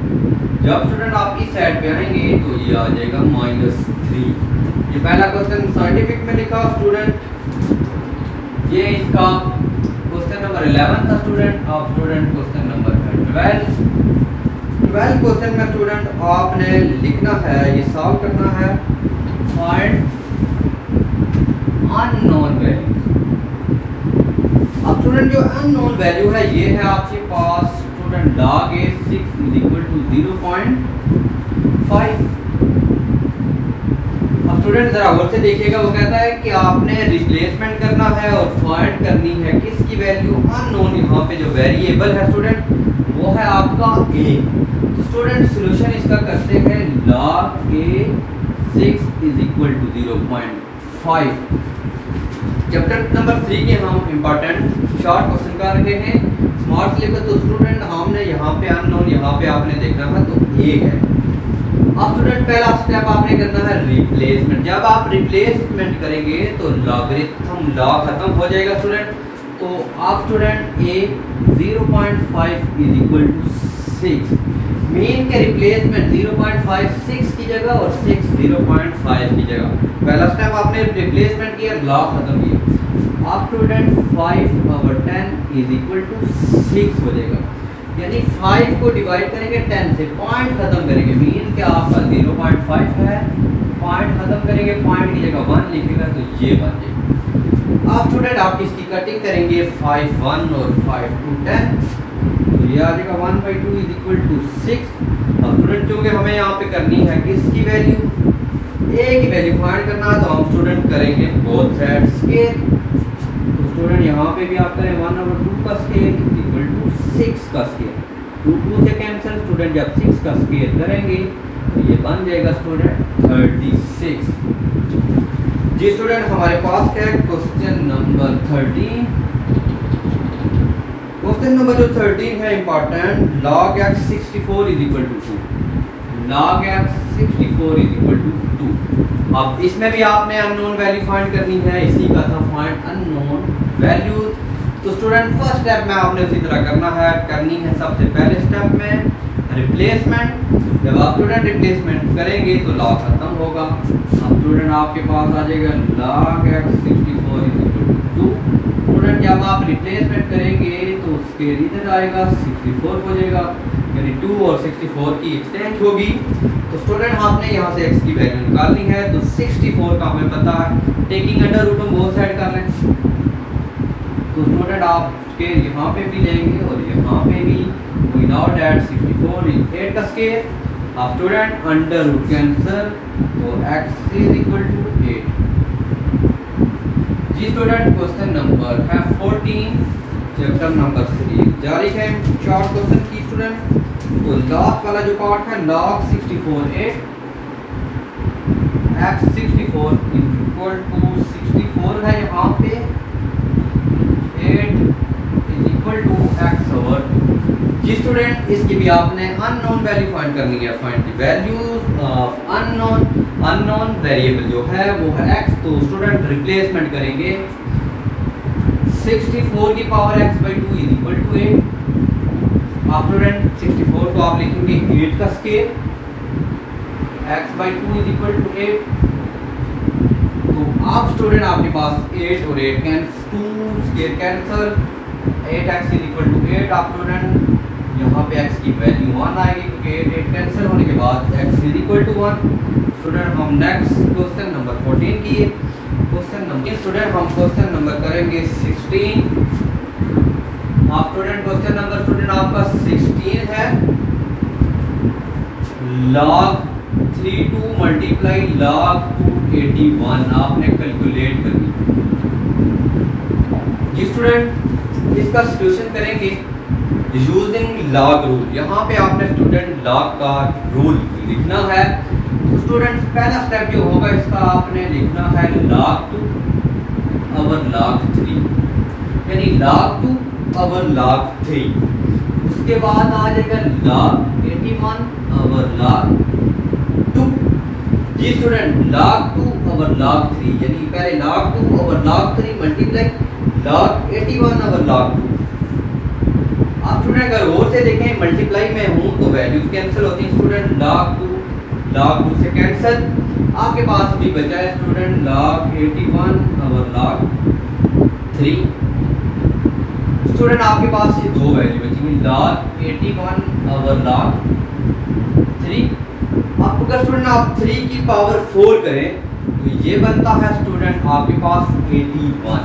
जब स्टूडेंट आप इस साइड पे आएंगे तो ये आ जाएगा -3। ये पहला क्वेश्चन साइंटिफिक में लिखा स्टूडेंट। ये इसका क्वेश्चन नंबर 11 था स्टूडेंट। अब स्टूडेंट क्वेश्चन नंबर 12 क्वेश्चन में स्टूडेंट आपने लिखना है, ये सॉल्व करना है फाइंड अननोन वैल्यूज। अब स्टूडेंट जो अननोन वैल्यू है ये है आपके पास स्टूडेंट log a 6 = 0.5। अब स्टूडेंट जरा गौर से देखिएगा, वो कहता है कि आपने रिप्लेसमेंट करना है और फाइंड करनी है किसकी वैल्यू, अननोन। यहाँ पे जो वेरिएबल है स्टूडेंट वो है आपका a। तो स्टूडेंट सॉल्यूशन इसका करते हैं log a 6 = 0.5। चैप्टर नंबर 3 के हम इंपॉर्टेंट शॉर्ट क्वेश्चन कर रहे हैं स्मार्ट सिलेबस। तो स्टूडेंट हमने यहाँ पे अननोन, यहाँ पे आपने देखना है तो a है। अब स्टूडेंट पहला स्टेप आपने करना है रिप्लेसमेंट। जब आप रिप्लेसमेंट करेंगे तो लॉगरिथम लॉ खत्म हो जाएगा स्टूडेंट। तो आप स्टूडेंट a 0.5 = 6 मीन के रिप्लेसमेंट 0.56 की जगह और 6 0.5 की जगह। पहला स्टेप आपने रिप्लेसमेंट किया, लॉ खत्म किया। आप स्टूडेंट 5/10 = 6 हो जाएगा। यानी 5 को डिवाइड करेंगे 10 से, पॉइंट खत्म करेंगे। मीन क्या आपका 0.5 है, पॉइंट खत्म करेंगे, पॉइंट की जगह 1 लिखेगा तो ये बन जाएगा। अब स्टूडेंट आप इसकी कटिंग करेंगे 5 1 और 5 2 10 तो ये आ जाएगा 1/2 = 6। अब स्टूडेंट चूंकि हमें यहाँ पे करनी है किसकी वैल्यू, a की वैल्यू फाइंड करना है तो हम स्टूडेंट करेंगे बोथ साइड स्क्वायर। तो स्टूडेंट यहाँ पे भी आप करें 1/2 का स्क्वायर = 6 का स्क्वायर। 2 से कैंसिल स्टूडेंट, जब 6 का स्क्वायर करेंगे तो ये बन जाएगा स्टूडेंट 36। जी स्टूडेंट हमारे पास है क्वेश्चन नंबर 13। क्वेश्चन नंबर जो 13 है important, log x 64 = 2। log x 64 = 2। अब इसमें भी आपने अननोन वैल्यू फाइंड करनी है, इसी का था फाइंड अननोन वैल्यू। तो स्टूडेंट फर्स्ट स्टेप में आपने उसी तरह करना है, करनी है सबसे पहले स्टेप में रिप्लेसमेंट। जब आप स्टूडेंट रिप्लेसमेंट करेंगे तो लॉ खत्म होगा। अब स्टूडेंट आपके पास आ जाएगा log x 64 = 2। स्टूडेंट जब आप रिप्लेसमेंट करेंगे तो उसके इधर आएगा 64 हो जाएगा, यानी 2 और 64 की एक्सचेंज होगी। तो स्टूडेंट आपने यहाँ से x की वैल्यू निकालनी है। तो 64 का हमें पता है, टेकिंग अंडर रूट हम बोथ साइड कर लें। तो स्टूडेंट आप के यहाँ पे भी लेंगे और यहाँ पे भी, विदाउट दैट 64 = 8 का स्क्वायर। अब स्टूडेंट अंडर रूट कैंसिल तो x = 8। जी स्टूडेंट क्वेश्चन नंबर है 14 चैप्टर नंबर 3 जारी है शॉर्ट क्वेश्चन की स्टूडेंट। तो लास्ट वाला जो पार्ट है log 64 8 x 64 = 64 है यहाँ पे 8 = x/2। जी स्टूडेंट इसकी भी आपने अननोन वैल्यू फाइंड करनी है। Find the values of unknown variable जो है वो है x। तो स्टूडेंट रिप्लेसमेंट करेंगे 64 की पावर x/2 = 8। आप स्टूडेंट 64 को आप लिखेंगे 8 का स्क्वायर, x/2 = 8। तो आप स्टूडेंट आपके पास 8 और 8 2 स्क्वायर कैंसिल, 8x = 8। आप स्टूडेंट यहाँ पे x की वैल्यू 1 आएगी क्योंकि 8 कैंसिल होने के बाद x = 1। स्टूडेंट हम नेक्स्ट क्वेश्चन नंबर 14 की क्वेश्चन नंबर स्टूडेंट हम क्वेश्चन नंबर करेंगे 16। आप स्टूडेंट क्वेश्चन नंबर स्टूडेंट आपका 16 है log 3 2 × log 2 81 आपने कैलकुलेट करनी। जी स्टूडेंट इसका सॉल्यूशन करेंगे यूजिंग लॉग रूल। यहाँ पे आपने स्टूडेंट लॉग का रूल लिखना है। तो स्टूडेंट पहला स्टेप जो होगा इसका आपने लिखना है log 2 over log 3, यानी log 2 over log 3। उसके बाद आ जाएगा log 81 over log 2। जी स्टूडेंट log 2 over log 3, यानी पहले log 2 over log 3 multiply log 81 over log 2। आप स्टूडेंट अगर और से देखें मल्टीप्लाई में हूं तो वैल्यूज कैंसिल होती हैं स्टूडेंट, log 2 से कैंसिल। आपके पास भी बचा है student log 81 over log 3। Student आपके पास ये दो वैल्यू बचेंगी log 81 over log 3। आपको अगर स्टूडेंट आप 3 की पावर 4 करें तो ये बनता है स्टूडेंट आपके पास 81,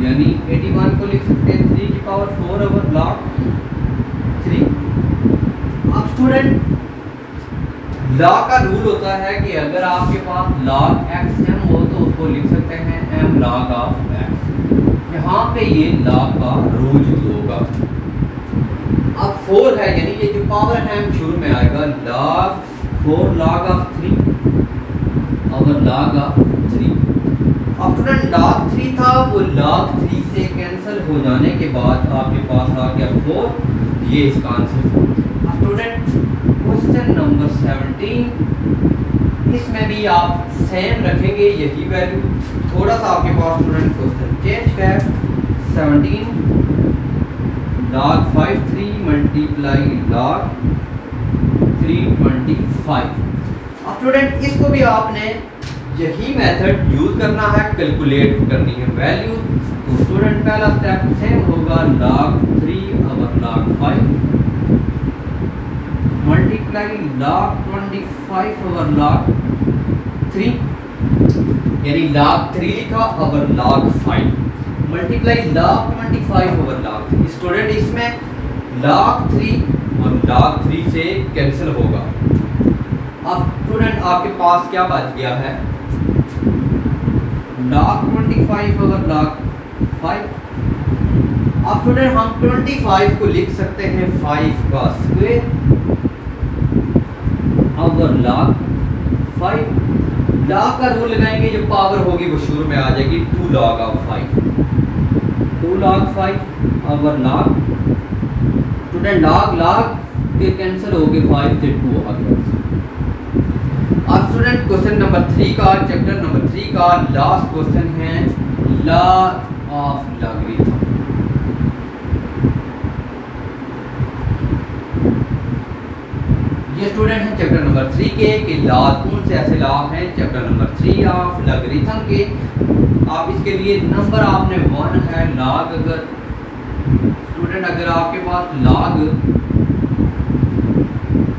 यानी 81 को लिख सकते हैं 3 की पावर 4 over log 3। अब स्टूडेंट लॉग का रूल होता है कि अगर आपके पास log x m हो तो उसको लिख सकते हैं m log of x। यहाँ पे ये log का रूल होगा। अब 4 है यानी ये जो पावर है शुरू में आएगा log 4 log of 3 over log of 3। अब स्टूडेंट log 3 था वो log 3 से कैंसिल हो जाने के बाद आपके पास आ गया 4, ये इसका आंसर। अब स्टूडेंट क्वेश्चन नंबर 17, इसमें भी आप सेम रखेंगे यही वैल्यू, थोड़ा सा आपके पास स्टूडेंट क्वेश्चन चेंज है। 17 log 53 मल्टीप्लाई log 325। अब स्टूडेंट इसको भी आपने यही मेथड यूज करना है, कैलकुलेट करनी है वैल्यू। तो स्टूडेंट पहला स्टेप सेम होगा log 3 over log 5 multiply log 25 over log 3, यानी log 3 लिखा over log 5 multiply log 25 over log 3। Student इसमें log 3 और log 3 से कैंसिल होगा। अब स्टूडेंट आपके पास क्या बच गया है log 25 over log 5। अब स्टूडेंट हम 25 को लिख सकते हैं 5 का स्क्वायर over log 5। log का रूल लगाएंगे, जो पावर होगी वो शुरू में आ जाएगी 2 log of 5, 2 log 5 over log। Student log के कैंसिल हो गए 5 से 2 आ गया। अब स्टूडेंट क्वेश्चन नंबर 3 का चैप्टर नंबर 3 का लास्ट क्वेश्चन है लॉ ऑफ लॉगरिथम। ये स्टूडेंट हैं चैप्टर नंबर 3 के लॉ, कौन से ऐसे लॉ हैं चैप्टर नंबर 3 ऑफ लॉगरिथम के। आप इसके लिए नंबर आपने 1 है log। अगर स्टूडेंट अगर आपके पास log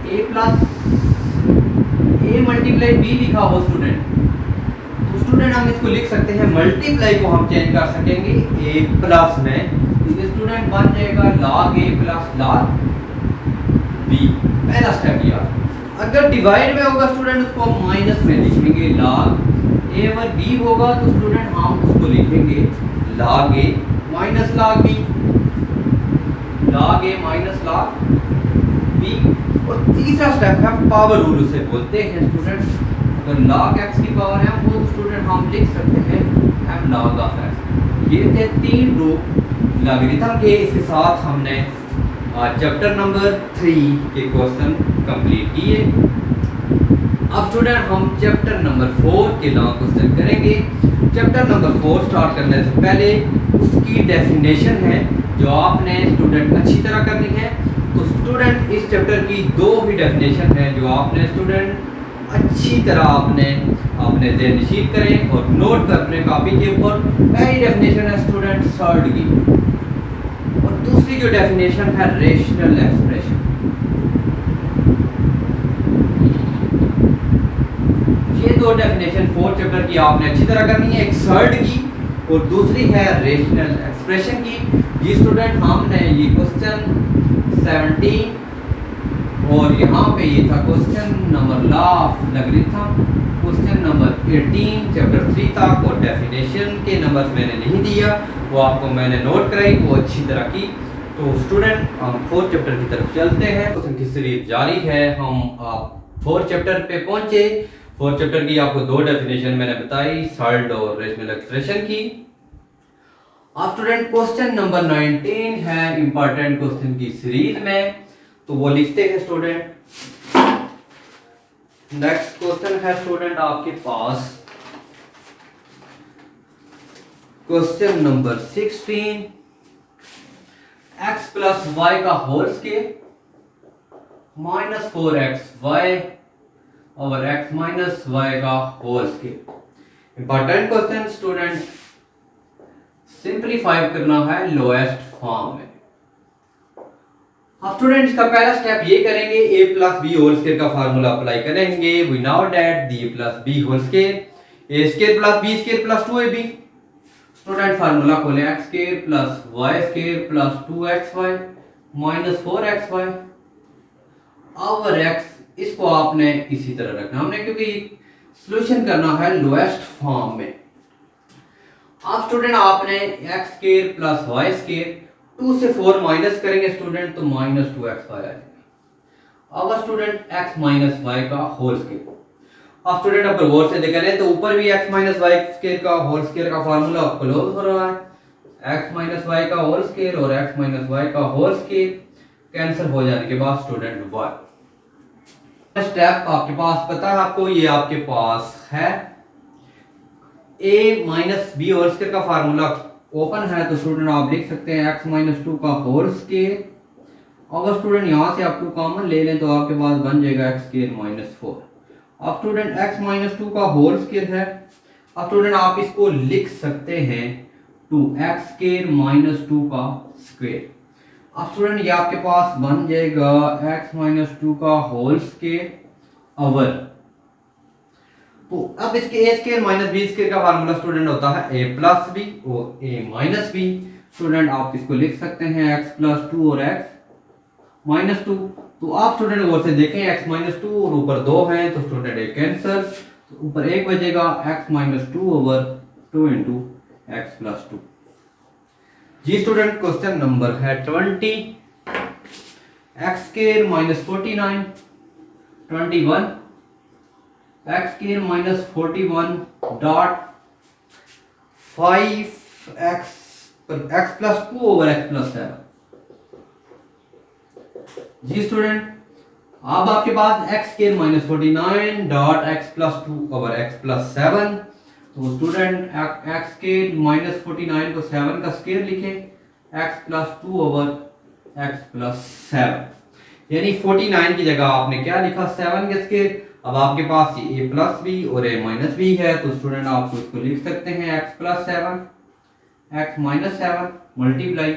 a plus a multiply b लिखा हो स्टूडेंट, तो स्टूडेंट हम इसको लिख सकते हैं मल्टीप्लाई को हम चेंज कर सकेंगे a प्लस में, तो स्टूडेंट बन जाएगा log a plus log b। पहला स्टेप किया। अगर डिवाइड में होगा स्टूडेंट उसको हम माइनस में लिखेंगे log a और b होगा तो स्टूडेंट हम उसको लिखेंगे log a minus log b, log a minus log b। और तीसरा स्टेप है पावर रूल, उसे बोलते हैं स्टूडेंट। अगर log x की पावर है वो स्टूडेंट हम लिख सकते हैं m log of x। ये थे 3 रूल लॉगरिथम के। इसके साथ हमने चैप्टर नंबर 3 के क्वेश्चन कंप्लीट किए। अब स्टूडेंट हम चैप्टर नंबर 4 के लॉन्ग क्वेश्चन करेंगे। चैप्टर नंबर 4 स्टार्ट करने से पहले उसकी डेफिनेशन है जो आपने स्टूडेंट अच्छी तरह करनी है। तो स्टूडेंट इस चैप्टर की 2 ही डेफिनेशन है जो आपने स्टूडेंट अच्छी तरह आपने ज़हनशीन करें और नोट कर अपने कॉपी के ऊपर। पहली डेफिनेशन है स्टूडेंट सर्ड की, और दूसरी जो डेफिनेशन है रेशनल एक्सप्रेशन। ये 2 डेफिनेशन 4 चैप्टर की आपने अच्छी तरह करनी है, एक सर्ड की और दूसरी है रेशनल एक्सप्रेशन की। जी स्टूडेंट हमने ये क्वेश्चन 17 और यहाँ पे ये था question number law of logarithm, question number 18 chapter 3 तक। और डेफिनेशन के नंबर मैंने नहीं दिया, वो आपको मैंने नोट कराई, वो अच्छी तरह की। तो स्टूडेंट हम 4 चैप्टर की तरफ चलते हैं, क्वेश्चन की सीरीज जारी है। हम 4 चैप्टर पे पहुंचे। 4 चैप्टर की आपको 2 डेफिनेशन मैंने बताई, सॉलिड और रेशनल एक्सप्रेशन की। अब स्टूडेंट क्वेश्चन नंबर 19 है इंपॉर्टेंट क्वेश्चन की सीरीज में, तो वो लिखते हैं स्टूडेंट। नेक्स्ट क्वेश्चन है स्टूडेंट आपके पास question number 16, x plus Y का होल स्केयर माइनस 4xy और x माइनस वाई का whole square. Important question student, simplify करना है लोएस्ट फॉर्म में। अब स्टूडेंट इसका पहला स्टेप ये करेंगे, a plus B whole square का फार्मूला अप्लाई करेंगे। We know that the plus B whole square A square plus B square plus 2ab। Student formula खोले, x square plus Y square plus 2xy minus 4xy over x। इसको आपने इसी तरह रखना हमने, क्योंकि सॉल्यूशन करना है लोएस्ट फॉर्म में। अब स्टूडेंट आपने x square plus Y square 2 से 4 माइनस करेंगे स्टूडेंट, तो माइनस 2xy आ जाएगा। अब स्टूडेंट x माइनस वाई का होल स्केयर। अब स्टूडेंट अगर गौर से देखें तो ऊपर भी x माइनस वाई स्केयर का होल स्केयर का फार्मूला क्लोज हो रहा है। x माइनस वाई का होल स्केयर और x माइनस वाई का होल स्केयर कैंसिल हो जाने के बाद स्टूडेंट y स्टेप आपके पास पता है आपको, ये आपके पास है a minus B whole square का फार्मूला ओपन है, तो स्टूडेंट आप लिख सकते हैं x माइनस 2 का होल स्केयर। अगर स्टूडेंट यहां से आप 2 कॉमन ले लें तो आपके पास बन जाएगा x स्केयर माइनस 4। अब स्टूडेंट x माइनस 2 का होल स्केयर है। अब स्टूडेंट आप इसको लिख सकते हैं 2x स्केयर माइनस 2 का स्क्वायर। अब स्टूडेंट ये आपके पास बन जाएगा x माइनस 2 का होल स्केयर ओवर, तो अब इसके a square minus B square का फार्मूला स्टूडेंट होता है a प्लस बी और a माइनस बी। स्टूडेंट आप इसको लिख सकते हैं x प्लस 2 और x माइनस 2। तो आप स्टूडेंट गौर से देखें x माइनस 2 और ऊपर 2 हैं, तो स्टूडेंट एक कैंसर, तो ऊपर 1 बचेगा x minus 2 over 2 into x plus 2। जी स्टूडेंट क्वेश्चन नंबर है 20, x square minus 49 21 x square minus 41 dot 5x पर x plus 2 over x plus 7। जी स्टूडेंट अब आपके पास x square minus 49 dot x plus 2 over x plus 7। तो student x square minus 49 को 7 का square लिखे, x plus 2 over x plus 7, यानी 49 की जगह आपने क्या लिखा 7 का स्केयर। अब आपके पास ये a प्लस बी और a माइनस बी है, तो स्टूडेंट आप इसको लिख सकते हैं x plus 7 x minus 7 multiply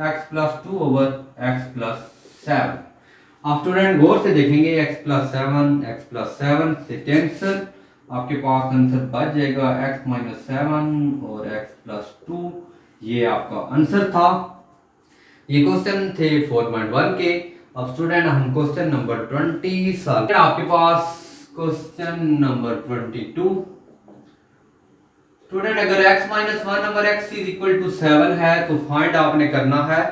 x plus 2 over x plus 7। आप स्टूडेंट गौर से देखेंगे x प्लस 7 से कैंसिल, आपके पास आंसर बच जाएगा x माइनस 7 और x प्लस 2। ये आपका आंसर था। ये क्वेश्चन थे 4.1 के। अब स्टूडेंट हम क्वेश्चन नंबर 20 सॉल्व। आपके पास क्वेश्चन नंबर 22। स्टूडेंट अगर x minus 1 over x is equal to 7 है, तो फाइंड आपने करना है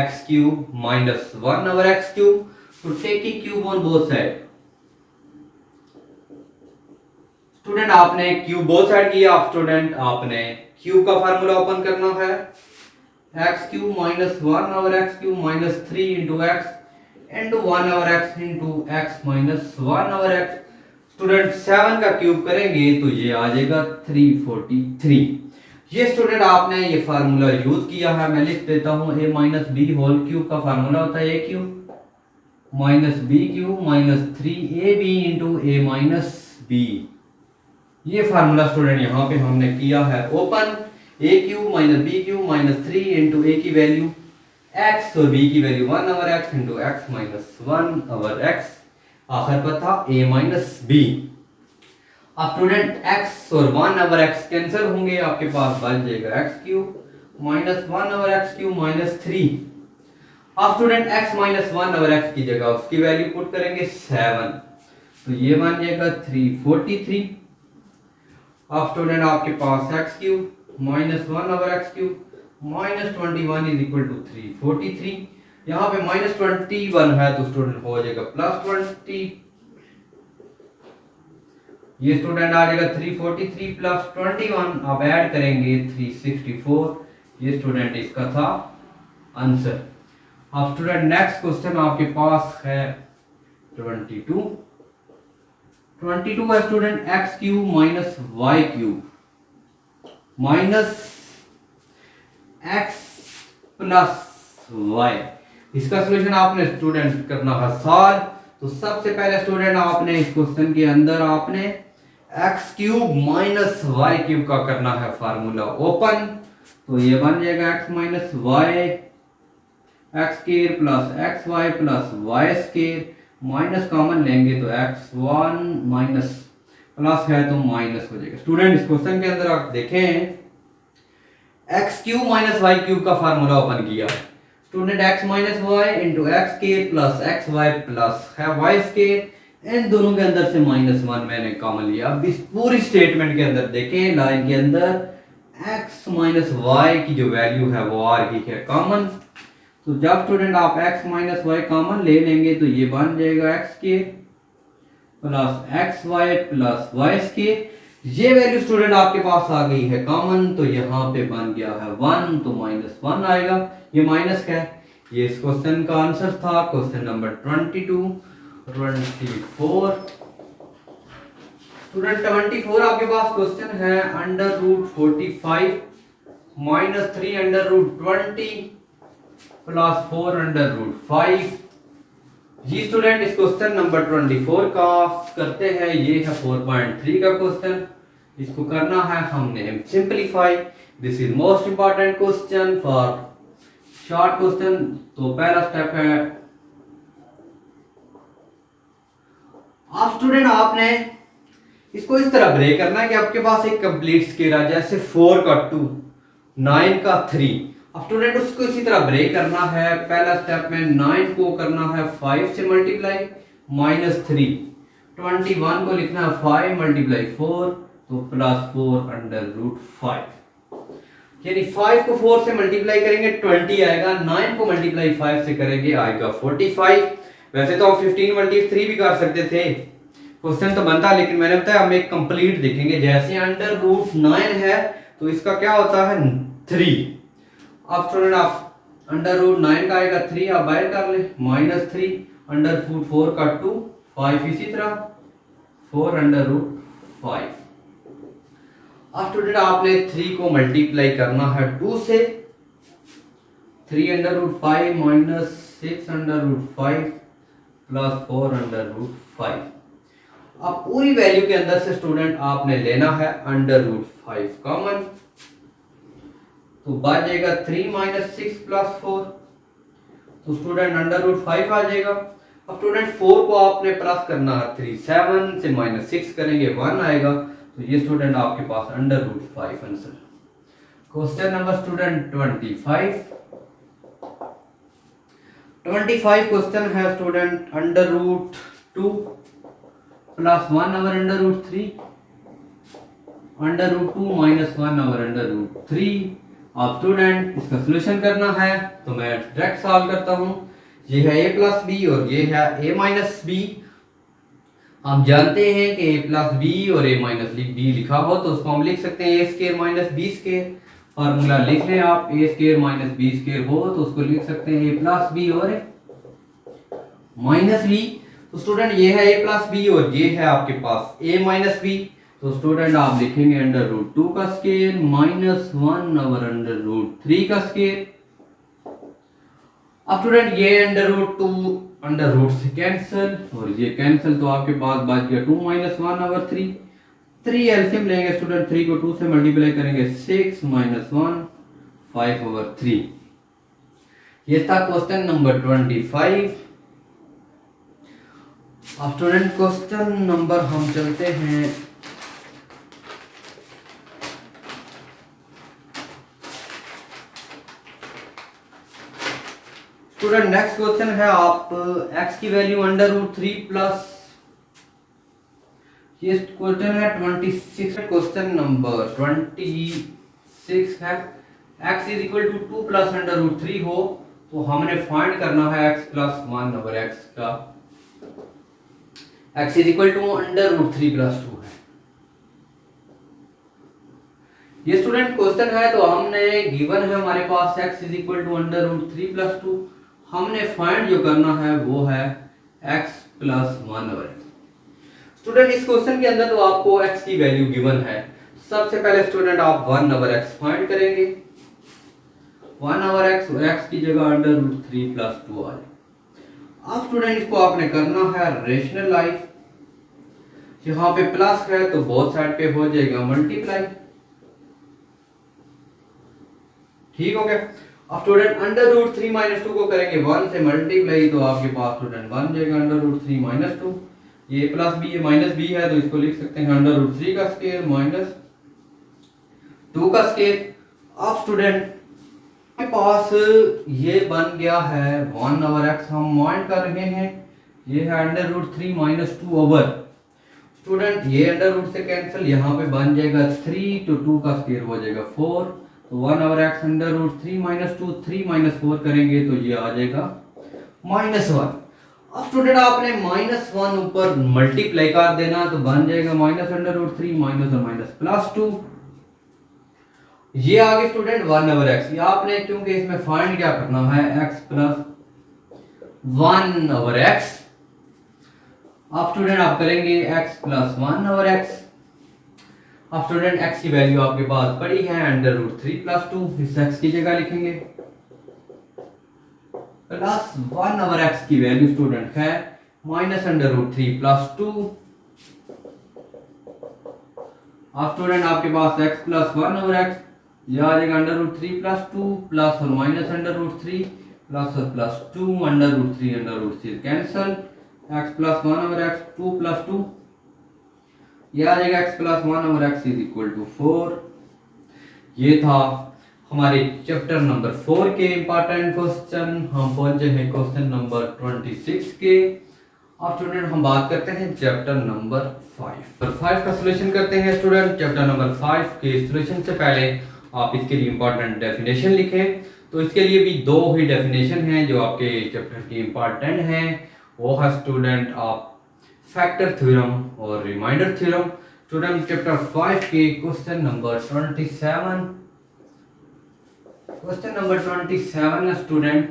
x cube minus 1 over x cube. तो taking cube on both side. Student आपने क्यूब बोथ साइड किया। आप स्टूडेंट आपने क्यूब का फार्मूला ओपन करना है, x cube minus 1 over x cube minus 3 into x into 1 over x into x minus 1 over x। Student 7 का cube करेंगे तो ये आ जाएगा 343। ये स्टूडेंट आपने ये फार्मूला यूज किया है, मैं लिख देता हूं a minus B whole cube का फार्मूला होता है a cube minus B cube minus 3ab into a minus B. ये फार्मूला स्टूडेंट यहाँ पे हमने किया है open, a cube minus B cube minus 3 into a की वैल्यू x और b की value 1 over x into x minus 1 over x, आखिर पर था a माइनस b। अब स्टूडेंट x और 1 ओवर x कैंसिल होंगे, आपके पास बच जाएगा x cube minus 1 over x cube minus 3। अब स्टूडेंट x माइनस वन और x की जगह उसकी वैल्यू पुट करेंगे 7, तो ये बन जाएगा 343। अब स्टूडेंट आपके पास X cube minus one over X cube minus 21 is equal to 343। यहाँ पे माइनस 21 है तो स्टूडेंट हो जाएगा प्लस 20। ये स्टूडेंट आ जाएगा 343 प्लस 21, आप ऐड करेंगे 364। ये स्टूडेंट इसका था आंसर। अब स्टूडेंट नेक्स्ट क्वेश्चन आपके पास है 22 है student X cube minus Y cube minus X plus Y. इसका सोल्यूशन आपने स्टूडेंट करना है सॉल्व। तो सबसे पहले स्टूडेंट आपने इस क्वेश्चन के अंदर आपने X cube minus Y cube का करना है फार्मूला ओपन। तो ये बन जाएगा X minus Y X square plus X Y plus Y square, minus common लेंगे तो एक्स वन माइनस प्लस है तो माइनस हो जाएगा। स्टूडेंट इस क्वेश्चन के अंदर आप देखें X cube minus Y cube का फार्मूला ओपन किया student, X minus Y into X square plus X Y plus है वाई स्क्वायर, इन दोनों के अंदर से माइनस वन मैंने कॉमन लिया। अब इस पूरी स्टेटमेंट के अंदर देखें लाइन के अंदर एक्स माइनस वाई की जो वैल्यू है वो आ रही है कॉमन। तो जब स्टूडेंट आप x माइनस वाई कॉमन ले लेंगे तो ये बन जाएगा एक्स के plus X Y plus Y के। ये वैल्यू स्टूडेंट आपके पास आ गई है कॉमन, तो यहाँ पे बन गया है 1, तो माइनस 1 आएगा। ये माइनस है, ये इस क्वेश्चन का आंसर था। क्वेश्चन नंबर 24 स्टूडेंट 24 आपके पास क्वेश्चन है under root 45 minus 3 under root 20 plus 4 under root 5। जी स्टूडेंट इस क्वेश्चन नंबर 24 का करते हैं। ये है 4.3 का क्वेश्चन, इसको करना है हमने simplify. This is most important question for short question. तो पहला स्टेप है आप स्टूडेंट आपने इसको इस तरह ब्रेक करना है कि आपके पास एक कंप्लीट स्क्वायर आ, जैसे 4 का 2 9 का 3। अब स्टूडेंट उसको इसी तरह ब्रेक करना है। पहला स्टेप में 9 को करना है 5 से मल्टीप्लाई माइनस 3, 21 को लिखना है 5 मल्टीप्लाई 4 तो प्लस 4 अंडर रूट 5। यानी 5 को 4 से मल्टीप्लाई करेंगे 20 आएगा, 9 को मल्टीप्लाई 5 से करेंगे आएगा 45। वैसे तो हम 15 मल्टीप्लाई 3 भी कर सकते थे, क्वेश्चन तो बनता, लेकिन मैंने बताया हम एक कंप्लीट देखेंगे। जैसे अंडर रूट 9 है तो इसका क्या होता है 3। अब स्टूडेंट आप अंडर रूट 9 का आएगा 3, आप बाहर कर ले माइनस 3 अंडर रूट 4 का 2 5 इसी तरह 4 अंडर रूट 5। अब स्टूडेंट आपने 3 को मल्टीप्लाई करना है 2 से, 3 under root 5 minus 6 under root 5 plus 4 under root 5। अब पूरी वैल्यू के अंदर से स्टूडेंट आपने लेना है अंडर रूट 5 कॉमन, तो बच जाएगा 3 माइनस 6 प्लस 4, तो स्टूडेंट अंडर रूट 5 आ जाएगा। अब स्टूडेंट 4 को आपने प्लस करना है 3, 7 से माइनस 6 करेंगे 1 आएगा, तो ये स्टूडेंट आपके पास under root 5 answer. Question number student 25 question है student under root 2 plus 1 over under root 3 under root 2 minus 1 over under root 3। अब स्टूडेंट इसका सोल्यूशन करना है तो मैं डायरेक्ट सॉल्व करता हूं। ये है a प्लस बी और ये है a माइनस बी। हम जानते हैं कि a प्लस बी और a माइनस बी लिखा हो तो उसको हम लिख सकते हैं a square minus B square. Formula लिख लें आप, a square minus B square हो तो उसको लिख सकते हैं a प्लस बी और माइनस बी। तो स्टूडेंट ये है a प्लस बी और ये है आपके पास a माइनस बी, तो स्टूडेंट आप लिखेंगे अंडर रूट 2 का square minus 1 over under root 3 का स्क्वायर। अब स्टूडेंट ये अंडर रूट 2 अंडर रूट से कैंसिल और ये कैंसिल, तो आपके पास बच गया 2 माइनस 1 ओवर 3। 3 एलसीएम लेंगे स्टूडेंट, 3 को 2 से मल्टीप्लाई करेंगे 6 माइनस 1 5 ओवर 3। ये था क्वेश्चन नंबर 25। अब स्टूडेंट क्वेश्चन नंबर हम चलते हैं स्टूडेंट नेक्स्ट क्वेश्चन है, आप x की वैल्यू अंडर रूट 3 प्लस, ये क्वेश्चन है 26, क्वेश्चन नंबर 26 है, x is equal to 2 plus under root 3 हो तो हमने फाइंड करना है x प्लस 1 ओवर x का, x is equal to under root 3 plus 2 है। ये स्टूडेंट क्वेश्चन है तो हमने गिवन है हमारे पास x is equal to under root 3 plus 2, हमने फाइंड जो करना है वो है x plus 1 over x। Student इस क्वेश्चन के अंदर तो आपको x की वैल्यू गिवन है, सबसे पहले स्टूडेंट आप 1 ओवर x फाइंड करेंगे, 1 ओवर x और x की जगह अंडर रूट 3 प्लस 2 आ जाए। अब स्टूडेंट इसको आपने करना है रेशनलाइज, यहाँ पे प्लस है तो बोथ साइड पे हो जाएगा मल्टीप्लाई, ठीक हो गया। अब स्टूडेंट अंडर रूट 3 माइनस 2 को करेंगे 1 से मल्टीप्लाई तो आपके पास स्टूडेंट 1 जाएगा अंडर रूट 3 माइनस 2, ये प्लस बी ये माइनस बी है तो इसको लिख सकते हैं अंडर रूट 3 का स्क्वायर माइनस 2 का स्क्वायर। अब स्टूडेंट के पास ये बन गया है 1 ओवर x, हम माइंड कर रहे हैं ये है under root 3 minus 2 over, student ये अंडर रूट से कैंसिल, यहाँ पे बन जाएगा 3 तो 2 का स्क्वायर हो जाएगा 4, तो 1 over x under root 3 minus 2, 3 minus 4 करेंगे तो ये आ जाएगा माइनस 1। अब स्टूडेंट आपने माइनस 1 ऊपर मल्टीप्लाई कर देना तो बन जाएगा माइनस अंडर रूट 3 माइनस और माइनस प्लस 2, ये आगे स्टूडेंट 1 ओवर x, ये आपने क्योंकि इसमें फाइंड क्या करना है x प्लस 1 ओवर x। अब स्टूडेंट आप करेंगे x प्लस 1 ओवर x। अब स्टूडेंट x की वैल्यू आपके पास पड़ी है अंडर रूट 3 प्लस 2, इस x की जगह लिखेंगे प्लस 1 ओवर x की वैल्यू स्टूडेंट है माइनस अंडर रूट 3 प्लस 2। अब स्टूडेंट आपके पास x प्लस 1 ओवर x, ये आ जाएगा अंडर रूट 3 प्लस 2 प्लस और माइनस अंडर रूट 3 प्लस और plus 2 under root 3 cancel, x plus 1 over x 2 plus 2, ये आ जाएगा x plus 1 over x is equal to 4। ये था हमारे चैप्टर नंबर 4 के इंपॉर्टेंट क्वेश्चन, हम पहुंचे हैं क्वेश्चन नंबर 26 के। अब स्टूडेंट हम बात करते हैं चैप्टर नंबर 5 का सॉल्यूशन करते हैं। स्टूडेंट चैप्टर नंबर 5 के सॉल्यूशन से पहले आप इसके लिए इंपॉर्टेंट डेफिनेशन लिखें, तो इसके लिए भी दो ही डेफिनेशन हैं जो आपके चैप्टर की इंपॉर्टेंट हैं, वो है स्टूडेंट आप फैक्टर थ्योरम और रिमाइंडर थ्योरम। स्टूडेंट चैप्टर 5 के क्वेश्चन नंबर 27, क्वेश्चन नंबर 27 है student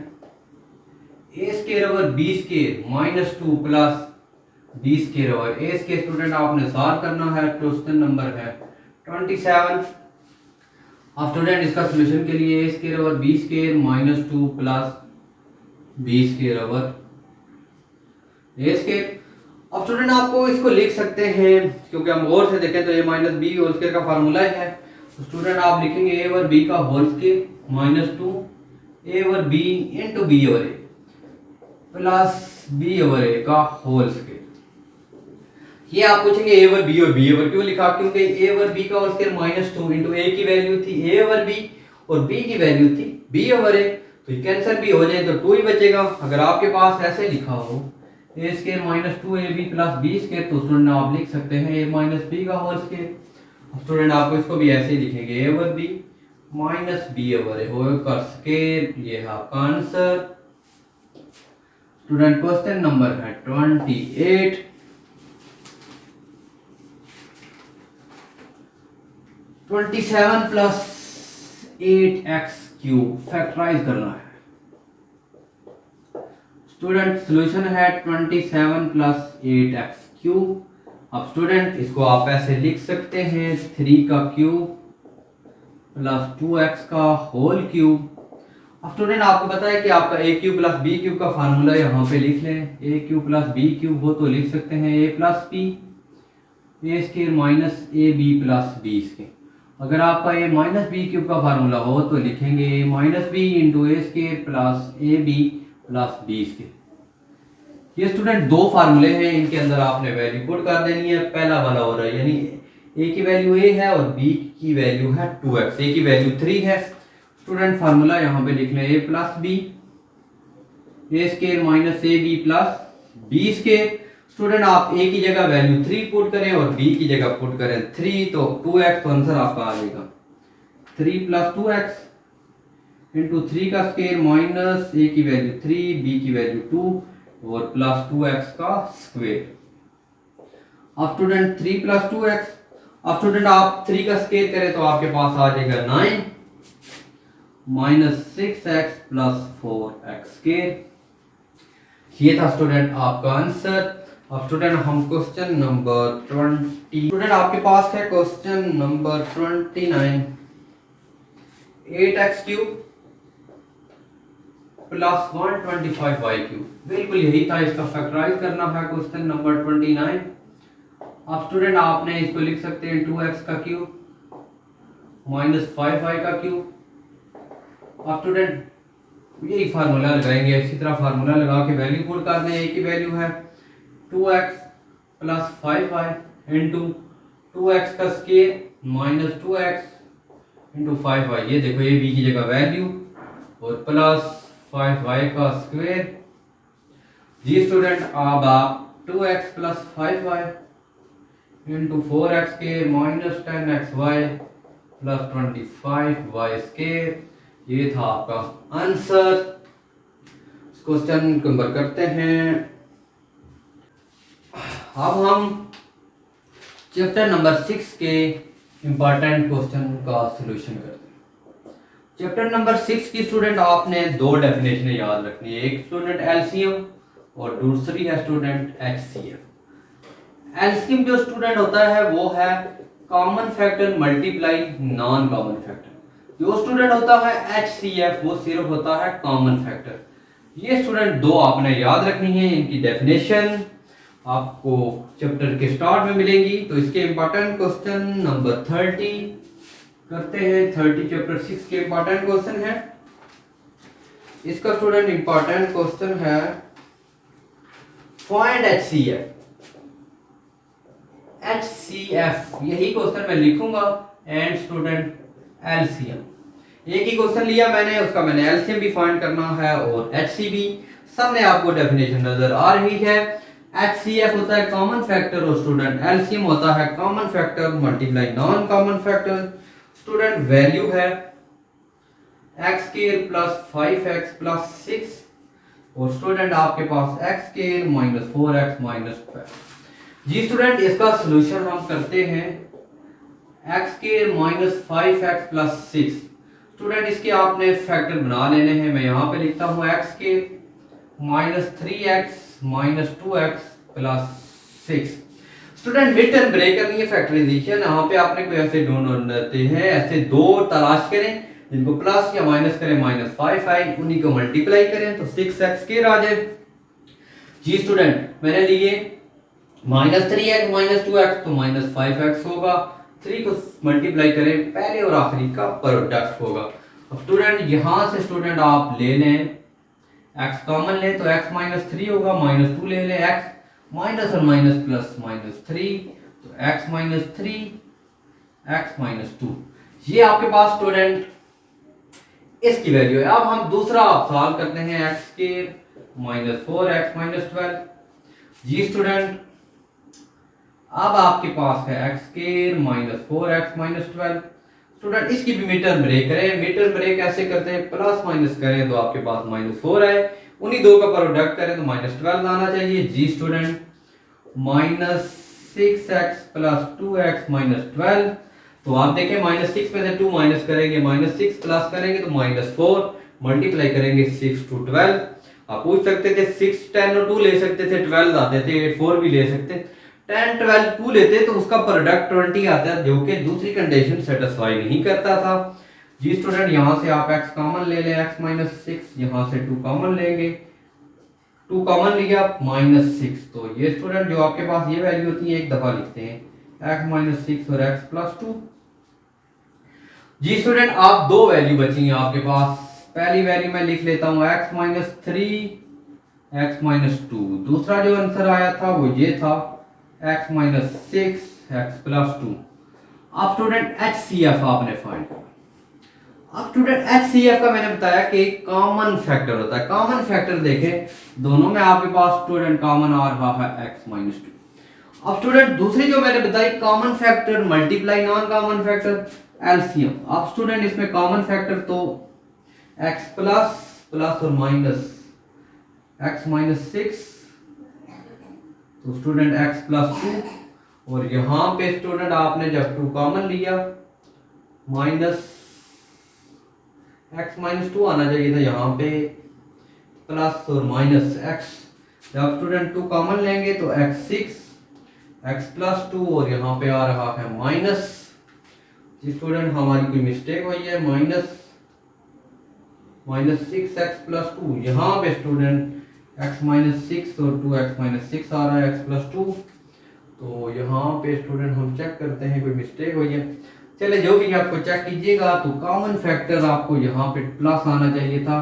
A square over B square minus 2 plus B square over A square. Student आपने सॉल्व करना है, क्वेश्चन नंबर है 27। अब स्टूडेंट इसका सॉल्यूशन के लिए A square over B square minus 2 plus B square over A square. अब student आपको इसको लिख सकते हैं, क्योंकि हम गौर से देखें तो ये माइनस बी होल स्क्वायर का फार्मूला है, तो स्टूडेंट आप लिखेंगे ए ओवर बी का whole square minus 2 A over B into B over A plus B over A का होल स्क्वायर। ये आप पूछेंगे ए ओवर बी और बी ओवर क्यों लिखा, क्योंकि ए ओवर बी का whole square minus 2 into A की वैल्यू थी ए ओवर बी और बी की वैल्यू थी बी ओवर ए, तो ये कैंसिल भी हो जाए तो 2 ही बचेगा। अगर आपके पास ऐसे लिखा हो A square minus 2 A B plus B square, तो स्टूडेंट आप लिख सकते हैं ए माइनस बी का होल स्क्वायर। स्टूडेंट आपको इसको भी ऐसे ही लिखेंगे A over B minus B over A whole का स्क्वायर, ये है आपका आंसर। स्टूडेंट क्वेश्चन नंबर है 28, प्लस 8x क्यूब फैक्टराइज करना है। स्टूडेंट सॉल्यूशन है 27 प्लस 8x क्यूब। अब स्टूडेंट इसको आप ऐसे लिख सकते हैं 3 का क्यूब प्लस 2x का होल क्यूब। अब स्टूडेंट आपको पता है कि आपका A cube plus B cube का फार्मूला यहाँ पे लिख लें, A cube plus B cube हो तो लिख सकते हैं A plus B A square minus A B plus B square. अगर आपका ए माइनस बी क्यूब का फार्मूला हो तो लिखेंगे A minus B into A square plus A B plus B square. ये स्टूडेंट दो फार्मूले हैं, इनके अंदर आपने वैल्यू पुट कर देनी है। पहला वाला हो रहा है यानी ए की वैल्यू ए है और बी की वैल्यू है 2x, ए की वैल्यू 3 है। स्टूडेंट फार्मूला यहाँ पे लिख लें A plus B A square minus A B plus B square. Student आप ए की जगह वैल्यू 3 पुट करें और बी की जगह पुट करें 3, तो 2x तो आंसर आपका आ जाएगा 3 प्लस 2x इंटू 3 का स्केयर माइनस ए की वैल्यू 3, बी की वैल्यू 2 और प्लस 2x का स्क्वायर। अब स्टूडेंट 3 प्लस 2x, अब स्टूडेंट आप 3 का स्केयर करें तो आपके पास आ जाएगा 9 minus 6x plus 4x square. ये था स्टूडेंट आपका आंसर। अब स्टूडेंट हम क्वेश्चन नंबर 20, स्टूडेंट आपके पास है question number 29, 8x cube plus 125y cube. बिल्कुल यही था, इसका फैक्टराइज करना है क्वेश्चन नंबर 29। अब स्टूडेंट आपने इसको लिख सकते हैं 2x का क्यूब माइनस 5y का क्यूब। अब स्टूडेंट यही फार्मूला लगाएंगे, इसी तरह फार्मूला लगा के वैल्यू पुट कर दें। ए की वैल्यू है 2x plus 5y into 2x का square minus 2x into 5y। ये देखो ये बी की जगह वैल्यू और प्लस 5y का स्क्वायर। जी स्टूडेंट अब आप 2x plus 5y into 4x के minus 10xy plus 25y square, ये था आपका आंसर। क्वेश्चन कंपेयर करते हैं। अब हम चैप्टर नंबर 6 के इंपॉर्टेंट क्वेश्चन का सॉल्यूशन करते हैं। चैप्टर नंबर 6 की स्टूडेंट आपने दो डेफिनेशन याद रखनी है, एक स्टूडेंट एलसीएम और दूसरी है स्टूडेंट एचसीएफ। एलसीएम जो स्टूडेंट होता है वो है common factor multiply non common factor. जो स्टूडेंट होता है एचसीएफ वो सिर्फ होता है कॉमन फैक्टर। ये स्टूडेंट दो आपने याद रखनी है, इनकी डेफिनेशन आपको चैप्टर के स्टार्ट में मिलेंगी। तो इसके इंपॉर्टेंट क्वेश्चन नंबर 30 करते हैं। 30 चैप्टर 6 के इंपॉर्टेंट क्वेश्चन है। इसका स्टूडेंट इंपॉर्टेंट क्वेश्चन है फाइंड एचसीएफ। एचसीएफ यही क्वेश्चन मैं लिखूंगा एंड स्टूडेंट एलसीएम। एक ही क्वेश्चन लिया मैंने, उसका मैंने एलसीएम भी फाइंड करना है और एचसीबी। सामने आपको डेफिनेशन नजर आ रही है। एचसीएफ होता है कॉमन फैक्टर और स्टूडेंट एलसीएम होता है common factor multiply non common factor. Student value है X square plus 5x plus 6 और स्टूडेंट आपके पास X square minus 4x minus 12। जी स्टूडेंट इसका सॉल्यूशन हम करते हैं X square minus 5x plus 6। Student इसके आपने फैक्टर बना लेने हैं। मैं यहाँ पे लिखता हूँ X square minus 3x minus 2x plus 6। Student mid term break करनी है फैक्टराइजेशन। यहाँ पे आपने कोई ऐसे दोनों रहते हैं, ऐसे दो तलाश करें जिनको प्लस या माइनस करें माइनस 5 आए, उन्हीं को मल्टीप्लाई करें तो 6x स्क्वायर आ जाए। जी स्टूडेंट मैंने लिए माइनस 3x माइनस 2x तो माइनस 5x होगा। 3 को मल्टीप्लाई करें, पहले और आखिरी का प्रोडक्ट होगा। अब स्टूडेंट यहां से स्टूडेंट आप ले लें x कॉमन लें तो x माइनस 3 होगा, माइनस 2 ले लें, x माइनस और माइनस प्लस माइनस 3 तो x माइनस 3 x माइनस 2। ये आपके पास स्टूडेंट इसकी वैल्यू है। अब हम दूसरा सॉल्व करते हैं x के माइनस 4x माइनस 12। जी स्टूडेंट अब आपके पास है x square minus 4x minus 12। Student इसकी भी मिड टर्म ब्रेक करें। मिड टर्म ब्रेक कैसे करते हैं, प्लस माइनस करें तो आपके पास माइनस 4 आए, उन्हीं दो का प्रोडक्ट करें तो माइनस 12 आना चाहिए। जी student minus 6x plus 2x minus 12। तो आप देखें माइनस 6 में से 2 माइनस करेंगे, माइनस 6 प्लस करेंगे तो माइनस 4, मल्टीप्लाई करेंगे 6 टू 12। आप पूछ सकते थे 6 10 और 2 ले सकते थे, 12 आते थे, 8 4 भी ले सकते। 10 12 2 लेते तो उसका प्रोडक्ट 20 आता है, जो कि दूसरी कंडीशन सेटिस्फाई नहीं करता था। जी स्टूडेंट यहाँ से आप x कॉमन ले लें, x माइनस 6, यहाँ से 2 कॉमन लेंगे, 2 कॉमन लिया माइनस 6। तो ये स्टूडेंट जो आपके पास ये वैल्यू होती है एक दफा लिखते हैं x माइनस 6 और x प्लस 2। जी स्टूडेंट आप दो वैल्यू बची हैं आपके पास। पहली वैल्यू मैं लिख लेता हूँ x माइनस 3 x माइनस 2। दूसरा जो आंसर आया था वो ये था x माइनस 6 x प्लस 2। अब स्टूडेंट HCF आपने फाइंड करना। अब स्टूडेंट HCF का मैंने बताया कि कॉमन फैक्टर होता है। कॉमन फैक्टर देखें, दोनों में आपके पास स्टूडेंट कॉमन आ रहा है x-2। अब स्टूडेंट दूसरी जो मैंने बताई common factor multiply non common factor LCM. अब स्टूडेंट इसमें कॉमन फैक्टर तो x प्लस प्लस और माइनस x-6, तो स्टूडेंट x प्लस 2, और यहां पे स्टूडेंट आपने जब 2 कॉमन लिया माइनस x-2 आना चाहिए था यहाँ पे, प्लस और माइनस x। जब स्टूडेंट 2 कॉमन लेंगे तो x6 x प्लस 2, और यहाँ पे आ रहा है माइनस। स्टूडेंट हमारी कोई मिस्टेक हुई है, माइनस 6x प्लस 2, यहाँ पे स्टूडेंट x-6 और 2x-6 आ रहा है x प्लस 2। तो यहाँ पे स्टूडेंट हम चेक करते हैं कोई मिस्टेक हुई है। चले जो भी आपको चेक कीजिएगा, तो कॉमन फैक्टर आपको यहाँ पे प्लस आना चाहिए था,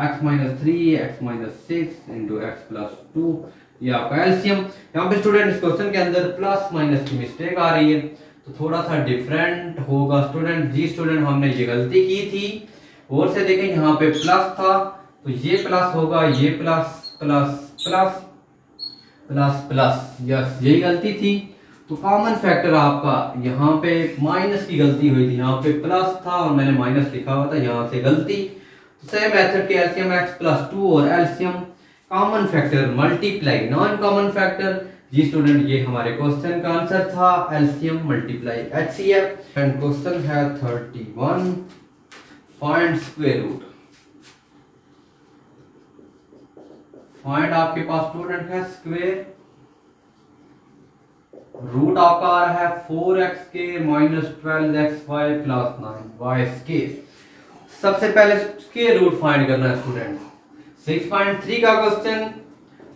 x-3 x-6 into x plus 2, ये आपका एलसीएम। यहाँ पे स्टूडेंट इस क्वेश्चन के अंदर प्लस माइनस की मिस्टेक आ रही है, तो थोड़ा सा डिफरेंट होगा स्टूडेंट। जी स्टूडेंट हमने ये गलती की थी, और से देखें यहाँ पे प्लस था तो ये प्लस होगा, ये plus plus plus plus plus, yes यही गलती थी। तो कॉमन फैक्टर आपका यहाँ पे माइनस की गलती हुई थी, यहाँ पे प्लस था और मैंने माइनस लिखा हुआ था, यहाँ से गलती। तो सेम मेथड के एलसीएम x प्लस 2 और LCM common factor multiply non common factor. जी स्टूडेंट ये हमारे क्वेश्चन का आंसर था, LCM multiply HCF। And question है 31, फाइंड स्क्वायर रूट। फाइंड आपके पास स्टूडेंट है स्क्वायर रूट, आपका आ रहा है 4x² minus 12xy plus 9y²। सबसे पहले स्क्वायर रूट फाइंड करना है स्टूडेंट। 6.3 का क्वेश्चन,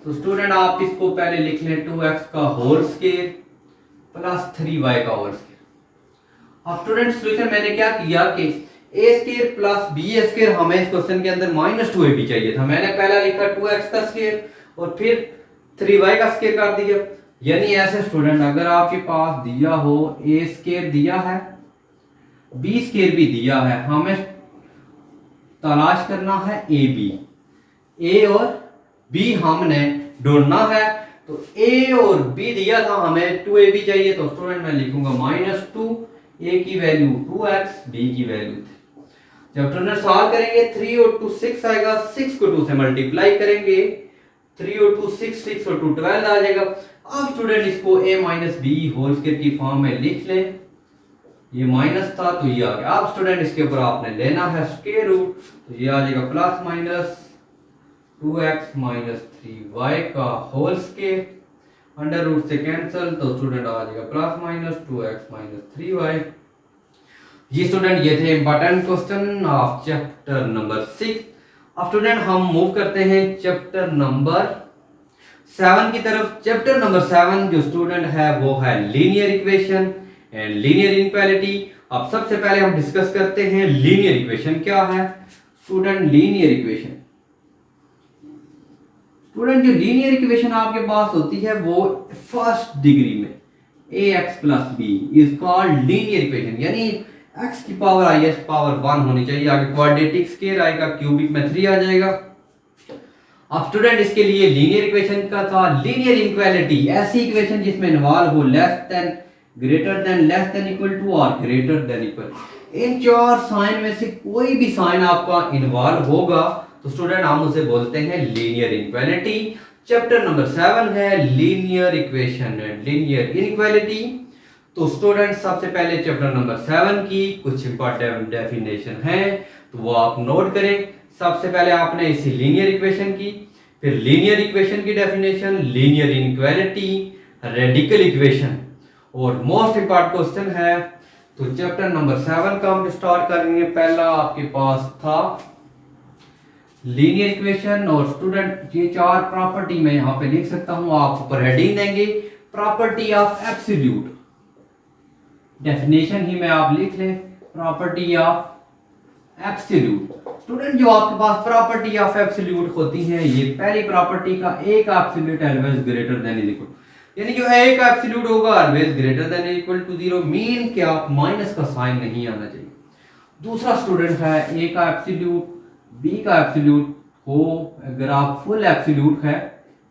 तो स्टूडेंट आप इसको पहले लिख लें 2x का होल स्क्वायर प्लस 3y का होल स्क्वायर। अब स्टूडेंट सॉल्यूशन मैंने क्या किया कि a² प्लस b² हमें इस क्वेश्चन के अंदर -2ab चाहिए था। मैंने पहला लिखा 2x का स्क्वायर और फिर 3y का स्क्वायर कर दिया। यानी ऐसे स्टूडेंट अगर आपके पास दिया हो a² दिया है, b² भी दिया है, हमें तलाश करना है ab, a और b हमने ढूंढना है। तो a और b दिया था, हमें 2ab चाहिए, तो स्टूडेंट मैं लिखूंगा -2, a की वैल्यू 2x, b की वैल्यू 3। जब स्टूडेंट सॉल्व करेंगे 3 और 2 6 आएगा, 6 को 2 से मल्टीप्लाई करेंगे, 3 और 2 6, 6 और 2 12 आ जाएगा। अब स्टूडेंट इसको a minus B whole square की फॉर्म में लिख लें, ये माइनस था तो ये आ गया। अब स्टूडेंट इसके ऊपर आपने लेना है स्क्वायर रूट, तो ये आ जाएगा plus minus 2x minus 3y का होल स्क्वायर, अंडर रूट से कैंसिल, तो स्टूडेंट आ जाएगा plus minus 2x minus 3y। जी स्टूडेंट ये थे important question of chapter number 6। अब स्टूडेंट हम मूव करते हैं चैप्टर नंबर 7 की तरफ। चैप्टर नंबर 7 जो स्टूडेंट है वो है linear equation and linear inequality. अब सबसे पहले हम डिस्कस करते हैं लीनियर इक्वेशन क्या है। स्टूडेंट लीनियर इक्वेशन, स्टूडेंट जो लीनियर इक्वेशन आपके पास होती है वो फर्स्ट डिग्री में ax plus b is called linear equation, यानी x की पावर is पावर 1 होनी चाहिए। आगे क्वाड्रेटिक स्क्वायर आएगा, क्यूबिक में 3 आ जाएगा। अब स्टूडेंट इसके लिए लीनियर इक्वेशन का था लीनियर इनइक्वालिटी, ऐसी इक्वेशन जिसमें इन्वॉल्व हो less than, greater than, less than equal to और ग्रेटर देन इक्वल। इन चार साइन में से कोई भी साइन आपका इन्वॉल्व होगा तो स्टूडेंट हम उसे बोलते हैं लीनियर इनइक्वालिटी। चैप्टर नंबर 7 है linear equation and linear inequality. तो स्टूडेंट सबसे पहले चैप्टर नंबर 7 की कुछ इंपॉर्टेंट डेफिनेशन है, तो वो आप नोट करें। सबसे पहले आपने इसी लीनियर इक्वेशन की, फिर लीनियर इक्वेशन की definition, linear inequality, radical equation और मोस्ट इंपॉर्टेंट क्वेश्चन है। तो चैप्टर नंबर 7 का हम स्टार्ट करेंगे। पहला आपके पास था लीनियर इक्वेशन, और स्टूडेंट ये चार प्रॉपर्टी मैं यहां पे लिख सकता हूं, आप ऊपर हेडिंग देंगे प्रॉपर्टी ऑफ एब्सोल्यूट, डेफिनेशन ही में आप लिख लें प्रॉपर्टी ऑफ एब्सोल्यूट। स्टूडेंट जो आपके पास प्रॉपर्टी ऑफ एब्सोल्यूट होती है, ये पहली प्रॉपर्टी का एक absolute always greater than is equal, यानी जो एक एब्सोल्यूट होगा always greater than is equal to 0, mean कि आप माइनस का साइन नहीं आना चाहिए। दूसरा स्टूडेंट है ए का एब्सोल्यूट बी का एब्सोल्यूट हो, अगर आप फुल एब्सोल्यूट है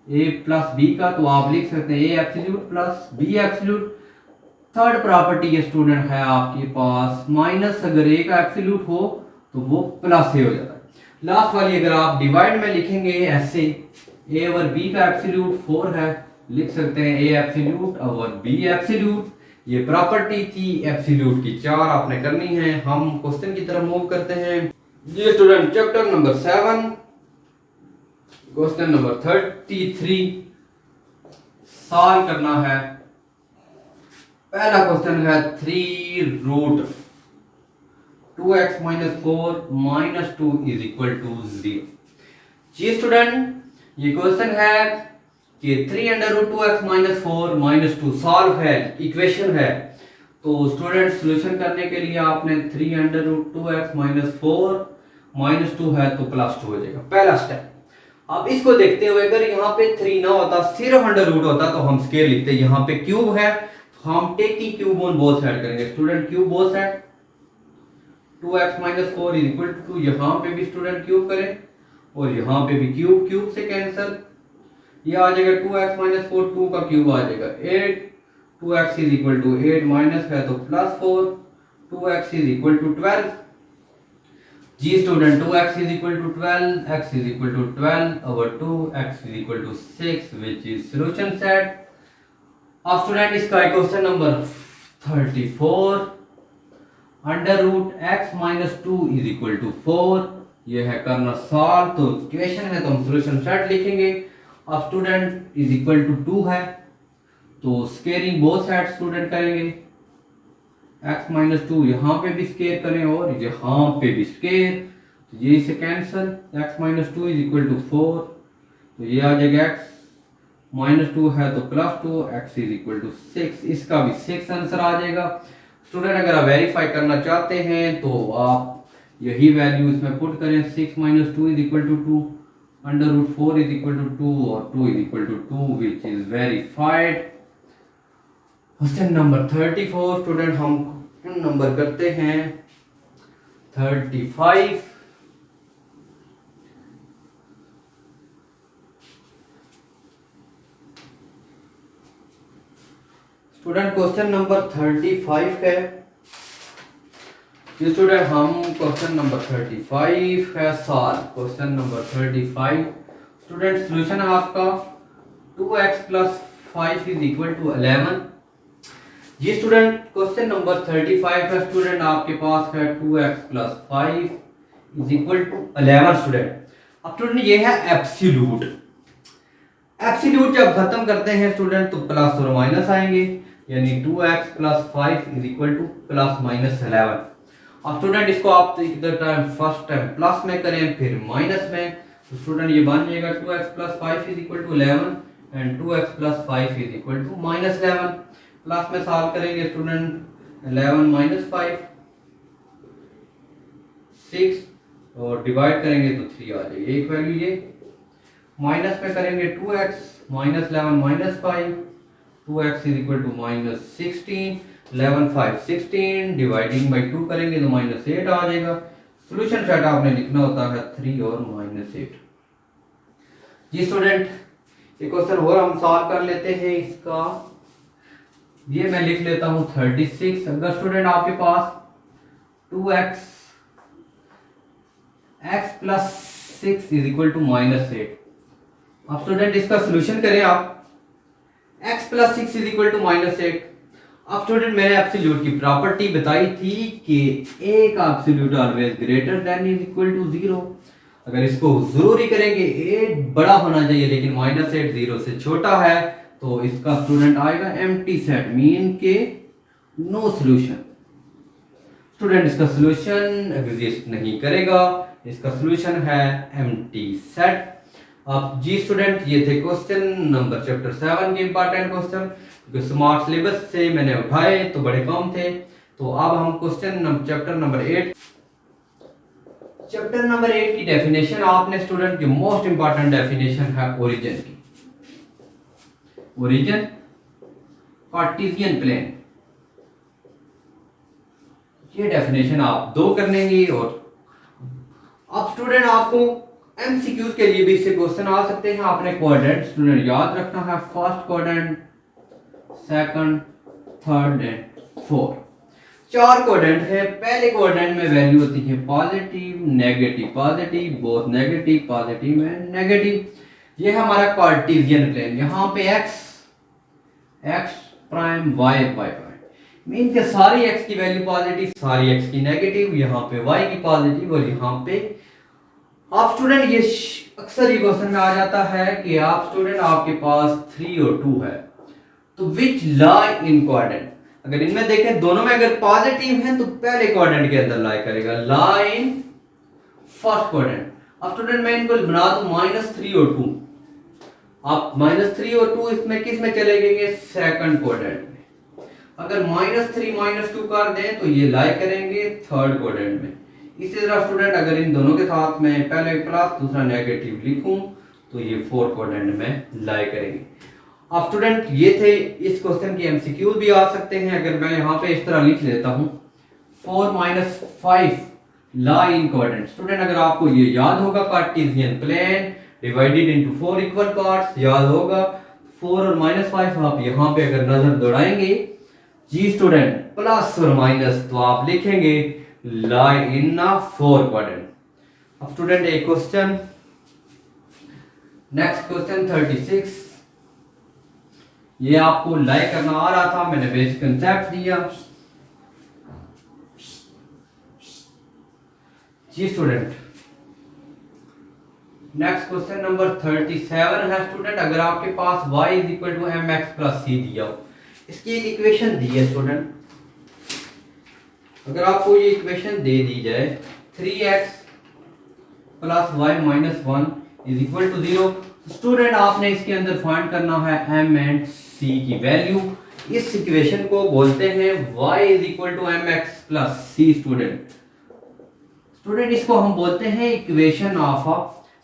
ए प्लस बी का तो आप लिख सकते हैं A absolute plus B absolute. Third property ये स्टूडेंट है आपके पास माइनस, अगर ए का एब्सोल्यूट हो तो वो प्लस ए हो जाता है। लास्ट वाली अगर आप डिवाइड में लिखेंगे ऐसे ए ओवर बी का एब्सोल्यूट 4 है, लिख सकते हैं A absolute over B absolute. ये प्रॉपर्टी थी एब्सोल्यूट की, 4 आपने करनी है। हम क्वेश्चन की तरफ मूव करते हैं। ये student chapter number 7 question number 33 solve करना है। पहला क्वेश्चन है 3 root 2x minus 4 minus 2 is equal to 0। जी स्टूडेंट ये क्वेश्चन है कि 3 under root 2x minus 4 minus 2 solve है, इक्वेशन है। तो स्टूडेंट सोल्यूशन करने के लिए आपने 3 under root 2x minus 4 minus 2 है तो प्लस 2 हो जाएगा, पहला स्टेप। अब इसको देखते हुए अगर यहाँ पे 3 ना होता सिर्फ अंडर रूट होता तो हम स्केयर लिखते, यहाँ पे क्यूब है तो हम taking cube on both side करेंगे। Student cube both side 2x minus 4 is equal to 2, यहाँ पे भी स्टूडेंट क्यूब करें और यहाँ पे भी क्यूब, क्यूब से कैंसिल, ये आ जाएगा 2x माइनस 4, 2 का क्यूब आ जाएगा 8, 2x is equal to 8 minus है तो plus 4, 2x is equal to 12। जी student 2x is equal to 12, x is equal to 12 over 2, x is equal to 6 which is solution set. अब student इसका question number 34 under root x minus 2 is equal to 4, ये है करना solve. तो equation है तो हम सॉल्यूशन सेट लिखेंगे। अब स्टूडेंट इज इक्वल टू 2 है तो स्केयरिंग बोथ साइड स्टूडेंट करेंगे, x माइनस 2 यहाँ पे भी स्केयर करें और यहाँ पे भी स्केयर, तो ये से cancel, x minus 2 is equal to 4, तो ये आ जाएगा x माइनस 2 है तो plus 2, x is equal to 6, इसका भी 6 आंसर आ जाएगा। स्टूडेंट अगर आप वेरीफाई करना चाहते हैं तो आप यही वैल्यू इसमें पुट करें, 6 minus 2 is equal to 2, under root 4 is equal to 2 और 2 is equal to 2 which is verified. Question number 34 student हम नंबर करते हैं 35। स्टूडेंट क्वेश्चन नंबर 35 है। ये स्टूडेंट हम क्वेश्चन नंबर 35 है solve. Question number 35 student solution है आपका 2x plus 5 is equal to 11। जी स्टूडेंट क्वेश्चन नंबर 35 है स्टूडेंट आपके पास है 2x plus 5 is equal to 11 student. अब स्टूडेंट ये है एब्सोल्यूट, एब्सोल्यूट जब खत्म करते हैं स्टूडेंट तो प्लस और माइनस आएंगे, यानी 2x plus 5 is equal two plus minus 11। अब स्टूडेंट इसको आप इधर टाइम फर्स्ट टाइम प्लस में करें फिर माइनस में, तो स्टूडेंट ये बन जाएगा 2x plus 5 is equal to 11 and 2x plus 5 is equal to minus 11। Plus में सॉल्व करेंगे स्टूडेंट 11 माइनस 5 6 और डिवाइड करेंगे तो 3 आ जाएगी एक वैल्यू। ये माइनस में करेंगे 2x minus 11 minus 5, 2x is equal to minus 16, 11 5 16 dividing by 2 करेंगे तो माइनस 8 आ जाएगा। सॉल्यूशन सेट आपने लिखना होता है 3 और माइनस 8। जी स्टूडेंट एक क्वेश्चन और हम सॉल्व कर लेते हैं इसका, ये मैं लिख लेता हूं 36। अगर स्टूडेंट आपके पास 2x x plus 6 is equal to minus 8। अब स्टूडेंट इसका सॉल्यूशन करें आप, x plus 6 is equal to minus 8। अब स्टूडेंट मैंने एब्सोल्यूट की प्रॉपर्टी बताई थी कि a का absolute always greater than is equal to 0। अगर इसको जरूरी करेंगे 8 बड़ा होना चाहिए लेकिन माइनस 8 0 से छोटा है तो इसका स्टूडेंट आएगा एम्प्टी सेट, मीन के नो सॉल्यूशन। स्टूडेंट इसका सॉल्यूशन एग्जिस्ट नहीं करेगा, इसका सॉल्यूशन है एम्प्टी सेट। अब जी स्टूडेंट ये थे क्वेश्चन नंबर चैप्टर 7 के इंपॉर्टेंट क्वेश्चन, क्योंकि स्मार्ट सिलेबस से मैंने उठाए तो बड़े कम थे। तो अब हम question chapter number 8, chapter number 8 की डेफिनेशन आपने स्टूडेंट की मोस्ट इंपॉर्टेंट डेफिनेशन है ओरिजिन की। ओरिजिन कार्टेशियन प्लेन, ये डेफिनेशन आप 2 कर लेंगे। और अब स्टूडेंट आपको एमसीक्यूज के लिए भी इससे क्वेश्चन आ सकते हैं। आपने क्वाड्रेंट स्टूडेंट याद रखना है, first quadrant, second, third and fourth. 4 quadrant है। पहले क्वाड्रेंट में वैल्यू होती है positive, negative, positive, both negative, positive and negative. ये है हमारा कार्टेशियन प्लेन। यहाँ पे x prime, y prime mean के सारी एक्स की वैल्यू पॉजिटिव, सारी एक्स की नेगेटिव, यहाँ पे वाई की पॉजिटिव और यहाँ पे आप स्टूडेंट ये अक्सर ये क्वेश्चन में आ जाता है कि आप स्टूडेंट आपके पास 3 और 2 है तो विच लाई इन क्वाड्रेंट। अगर इनमें देखें दोनों में अगर पॉजिटिव है तो पहले क्वाड्रेंट के अंदर लाई करेगा, लाई इन फर्स्ट क्वाड्रेंट। अब स्टूडेंट मैं इनको बना दूं -3 और 2। आप -3 और 2 इसमें किस में चले गए, सेकंड क्वाड्रेंट में। अगर -3 -2 कर दें तो ये लाई करेंगे थर्ड क्वाड्रेंट में। इसी तरह स्टूडेंट अगर इन दोनों के साथ में पहले प्लस दूसरा नेगेटिव लिखूं तो ये फोर्थ क्वाड्रेंट में लाई करेंगे। अब स्टूडेंट ये थे इस क्वेश्चन के एमसीक्यू भी आ सकते हैं। अगर मैं यहाँ पे इस तरह लिख लेता हूँ 4 - 5 लाई इन क्वाड्रेंट। स्टूडेंट अगर आपको ये याद होगा cartesian plane divided into 4 equal parts याद होगा, 4 और -5 आप यहाँ पे अगर नजर दौड़ाएंगे जी स्टूडेंट प्लस और माइनस तो आप लिखेंगे लाई इन 4 क्वाड्रेंट। अब स्टूडेंट एक क्वेश्चन, नेक्स्ट क्वेश्चन 36। ये आपको लाइक करना आ रहा था, मैंने बेसिक कंसेप्ट दिया जी स्टूडेंट। नेक्स्ट क्वेश्चन नंबर 37 है स्टूडेंट। अगर आपके पास y = mx + c दिया हो, इसकी एक इक्वेशन दी है स्टूडेंट। अगर आपको ये इक्वेशन दे दी जाए 3x + y - 1 = 0, स्टूडेंट आपने इसके अंदर फाइंड करना है m एंड c की वैल्यू। इस इक्वेशन को बोलते हैं y = mx + c स्टूडेंट इसको हम बोलते हैं equation of a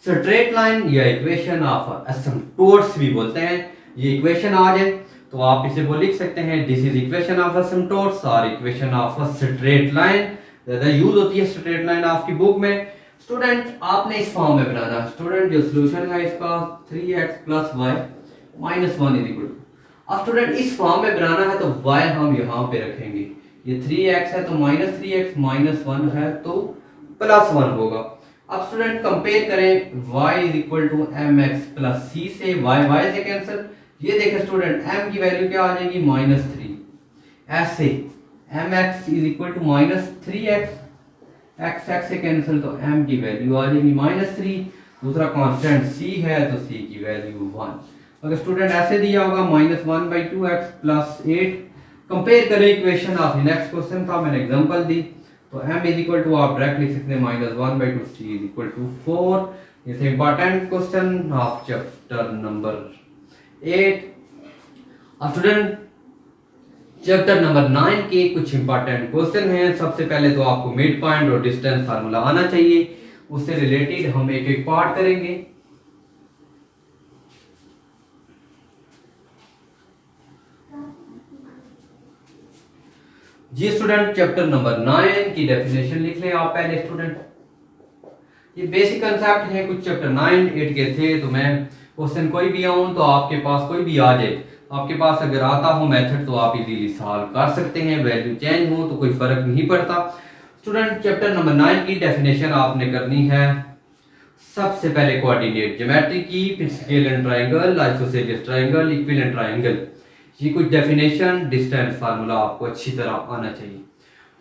straight line या इक्वेशन ऑफ एसिम्प्टोट्स भी बोलते हैं। ये इक्वेशन आ जाए तो आप इसे वो लिख सकते हैं this is equation of asymptotes और equation of a straight line. ज्यादा यूज होती है स्ट्रेट लाइन आपकी बुक में। स्टूडेंट आपने इस फॉर्म में बनाना है। स्टूडेंट जो सॉल्यूशन है इसका 3x + y - 1 = अब स्टूडेंट इस फॉर्म में बनाना है तो y हम यहाँ पे रखेंगे। ये 3x है तो -3x, -1 है तो +1 होगा। अब स्टूडेंट कंपेयर करें y = mx + c से, y से कैंसिल। ये देखें स्टूडेंट m की वैल्यू क्या आ जाएगी -3, ऐसे mx = -3x, x से कैंसिल तो m की वैल्यू आ जाएगी -3। दूसरा कांस्टेंट c है तो c की वैल्यू 1। अगर स्टूडेंट ऐसे दिया होगा -1/2x + 8। कंपेयर करें इक्वेशन ऑफ नेक्स्ट क्वेश्चन था, मैंने एग्जांपल दी तो m = आप डायरेक्ट लिख सकते हैं -1/2, c = 4। ये थे important question of chapter number 8। अब स्टूडेंट चैप्टर नंबर 9 के कुछ इंपॉर्टेंट क्वेश्चन हैं। सबसे पहले तो आपको मिड पॉइंट और डिस्टेंस फार्मूला आना चाहिए, उससे रिलेटेड हम एक एक पार्ट करेंगे। जी स्टूडेंट चैप्टर नंबर 9 की डेफिनेशन लिख लें आप पहले स्टूडेंट। ये बेसिक कंसेप्ट है कुछ चैप्टर 9, 8 के थे। तो मैं क्वेश्चन कोई भी आऊं तो आपके पास कोई भी आ जाए, आपके पास अगर आता हो मेथड तो आप इजीली सॉल्व कर सकते हैं। वैल्यू चेंज हो तो कोई फर्क नहीं पड़ता। स्टूडेंट चैप्टर नंबर 9 की डेफिनेशन आपने करनी है सबसे पहले कोऑर्डिनेट ज्योमेट्री की, फिर scale and triangle, isosceles triangle, equilateral triangle. ये कुछ डेफिनेशन, डिस्टेंस फार्मूला आपको अच्छी तरह आना चाहिए।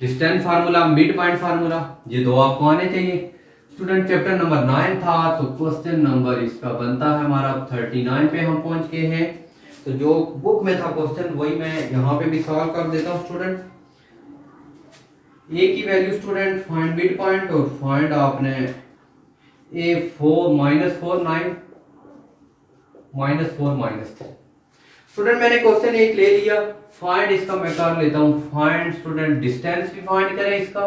Distance formula, mid point formula, ये दो आपको आने चाहिए। स्टूडेंट चैप्टर नंबर 9 था तो क्वेश्चन नंबर इसका बनता है हमारा 39 पे हम पहुंच गए हैं। तो जो बुक में था क्वेश्चन वही मैं यहाँ पे भी सॉल्व कर देता हूँ स्टूडेंट। ए की value student find mid point और फाइंड आपने ए 4 -4 9 -4 -3। स्टूडेंट मैंने क्वेश्चन एक ले लिया, फाइंड इसका मैं कर लेता हूँ फाइंड स्टूडेंट डिस्टेंस भी फाइंड करें इसका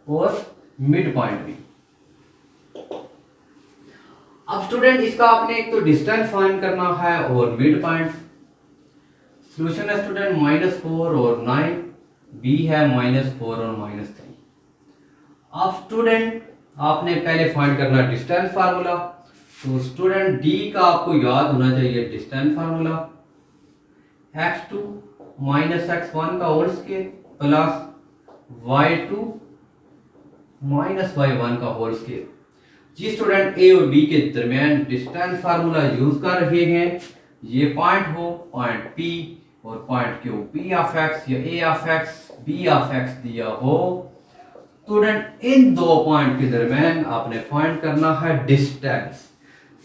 और मिड पॉइंट भी। अब स्टूडेंट इसका आपने एक तो डिस्टेंस फाइंड करना है और मिड पॉइंट। सॉल्यूशन है स्टूडेंट -4 और 9 बी है -4 और -3। अब स्टूडेंट आपने पहले फाइंड करना डिस्टेंस फार्मूला। तो स्टूडेंट डी का आपको याद होना चाहिए डिस्टेंस फार्मूला, x2 -x1 का whole square plus y2 -y1 का होल स्क्वायर। जी स्टूडेंट ए और बी के दरमियान डिस्टेंस फार्मूला यूज कर रहे हैं। ये पॉइंट हो पॉइंट पी और point Q, P of X या A of X B of X दिया हो। स्टूडेंट इन दो पॉइंट के दरमियान आपने फाइंड करना है डिस्टेंस।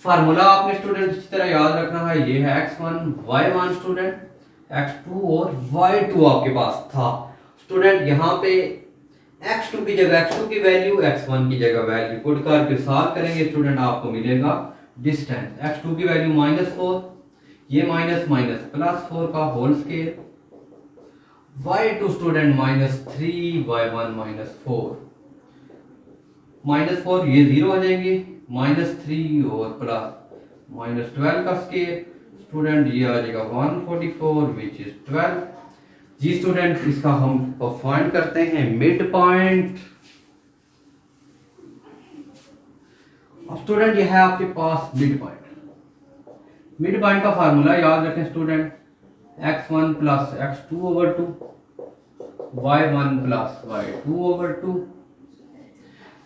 फार्मूला आपने स्टूडेंट इस तरह याद रखना है, ये है x1 y1 स्टूडेंट, x2 और y2 आपके पास था। स्टूडेंट यहाँ पे x2 की जगह x2 की वैल्यू, x1 की जगह वैल्यू पुट करके सॉल्व करेंगे स्टूडेंट, आपको मिलेगा डिस्टेंस। x2 की वैल्यू -4, ये माइनस माइनस +4 का whole square, y2 student -3 y1 -4, -4 ये 0 हो जाएंगे, -3 और प्लस -12 का स्क्वायर स्टूडेंट, ये आ जाएगा 144 विच इज 12। जी स्टूडेंट इसका हम फाइंड करते हैं मिड पॉइंट। अब स्टूडेंट ये है आपके पास मिड पॉइंट। मिड पॉइंट का फार्मूला याद रखें student, x1 plus x2 over 2, y1 plus y2 over 2।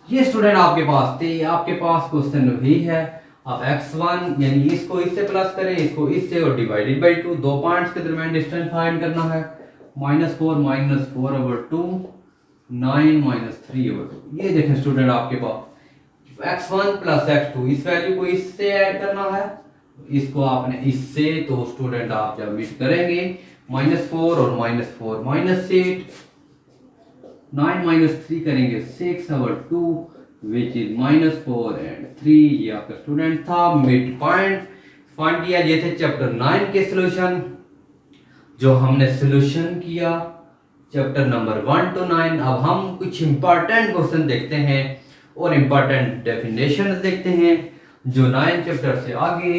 ये स्टूडेंट आपके पास थे, आपके पास क्वेश्चन वही है। अब x1 यानी इसको इससे प्लस करें, इसको इससे और डिवाइडेड बाई 2, दो पॉइंट्स के दरमियान डिस्टेंस फाइंड करना है। -4 ओवर 2 9 -3 ओवर 2। ये देखें स्टूडेंट आपके पास x1 प्लस x2, इस वैल्यू को इससे ऐड करना है, इसको आपने इससे, तो स्टूडेंट आप जब मिट करेंगे -4 और -4 -8, 9 -3 करेंगे 6 ओवर 2 विच इज -4 एंड 3। ये आपका स्टूडेंट था मिड पॉइंट फाइंड किया। ये थे चैप्टर 9 के सॉल्यूशन जो हमने सॉल्यूशन किया चैप्टर नंबर 1 to 9। अब हम कुछ इंपॉर्टेंट क्वेश्चन देखते हैं और इंपॉर्टेंट डेफिनेशन देखते हैं जो 9 चैप्टर से आगे।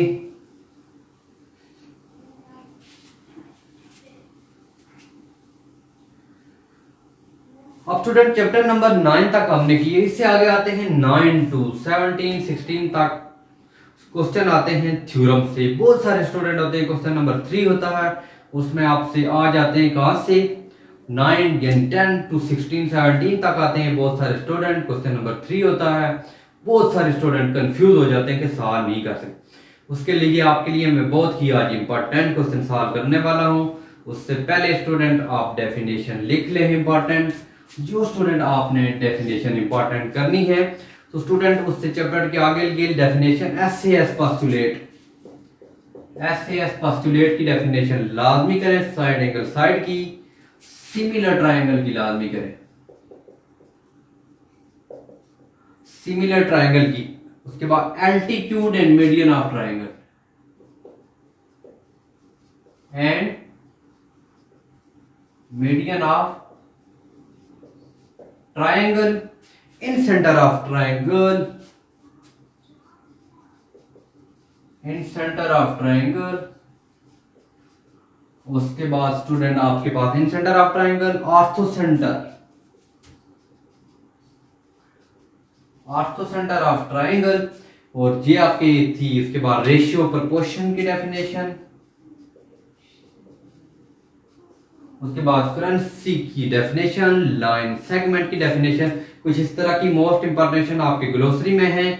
अब स्टूडेंट चैप्टर नंबर 9 तक हमने किए, इससे आगे आते हैं 9 to 17 16 तक क्वेश्चन आते हैं थ्योरम से। बहुत सारे स्टूडेंट होते हैं, क्वेश्चन नंबर 3 होता है उसमें आपसे आ जाते हैं कहां से 9 10 to 16 17 तक आते हैं बहुत सारे स्टूडेंट, क्वेश्चन नंबर 3 होता है। बहुत सारे स्टूडेंट कंफ्यूज हो जाते हैं कि सॉल्व नहीं कर सकते। उसके लिए आपके लिए मैं बहुत ही आज इंपॉर्टेंट क्वेश्चन सॉल्व करने वाला हूं। उससे पहले स्टूडेंट आप डेफिनेशन लिख लें इंपॉर्टेंट। जो स्टूडेंट आपने डेफिनेशन इंपॉर्टेंट करनी है तो स्टूडेंट उससे चैप्टर के आगे definition SAS postulate, SAS postulate की डेफिनेशन लाजमी करें। साइड एंगल साइड की, सिमिलर ट्रायंगल की लाजमी करें, सिमिलर ट्रायंगल की। उसके बाद altitude and median of triangle and median of triangle incentre of triangle, incentre of triangle. उसके बाद स्टूडेंट आपके पास incentre of triangle, orthocentre, orthocentre of triangle. और ये आपकी थी उसके बाद रेशियो प्रोपोर्शन की डेफिनेशन। उसके बाद करेंसी की डेफिनेशन, लाइन सेगमेंट की डेफिनेशन। कुछ इस तरह की मोस्ट इंपॉर्टेंट आपके ग्लोसरी में है,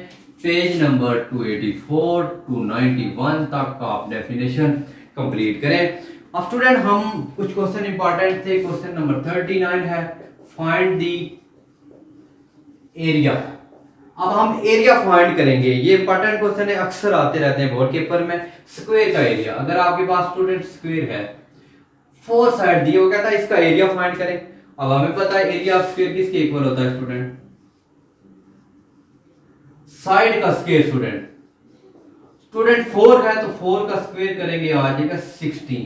पेज नंबर 284 to 91 तक का आप डेफिनेशन कंप्लीट करें। अब स्टूडेंट हम कुछ क्वेश्चन इंपॉर्टेंट थे, क्वेश्चन नंबर 39 है फाइंड द एरिया। अब हम एरिया फाइंड करेंगे, ये इंपॉर्टेंट क्वेश्चन है, अक्सर आते रहते हैं बोर्ड पेपर में। स्क्वायर का एरिया, अगर आपके पास स्टूडेंट स्क्वायर है, 4 साइड दिए, वो कहता है इसका एरिया फाइंड करें। अब हमें पता है एरिया ऑफ स्क्वायर किसके इक्वल होता है स्टूडेंट, साइड का स्क्वायर। स्टूडेंट 4 है तो 4 का स्क्वायर करेंगे आ जाएगा 16।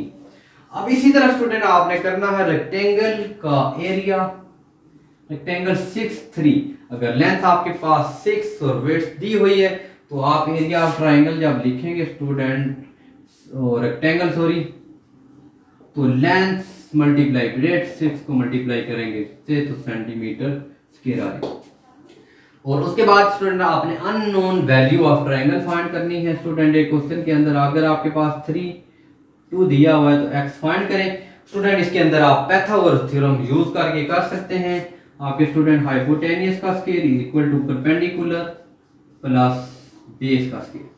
अब इसी तरह स्टूडेंट आपने करना है रेक्टेंगल का एरिया, रेक्टेंगल 6 3। अगर लेंथ आपके पास 6 और विड्थ दी हुई है तो आप एरिया ऑफ ट्रायंगल जब लिखेंगे स्टूडेंट, रेक्टेंगल सॉरी, तो लेंथ मल्टीप्लाई 6 को मल्टीप्लाई करेंगे इससे तो सेंटीमीटर स्क्वायर आ जाएगा। और उसके बाद स्टूडेंट आपने unknown value of triangle find करनी है। स्टूडेंट एक क्वेश्चन के अंदर अगर आपके पास 3 2 दिया हुआ है तो x फाइंड करें। स्टूडेंट इसके अंदर आप पाइथागोरस थ्योरम यूज करके कर सकते हैं। आपके स्टूडेंट हाइपोटेनियस का square is equal to perpendicular plus base का स्क्वायर।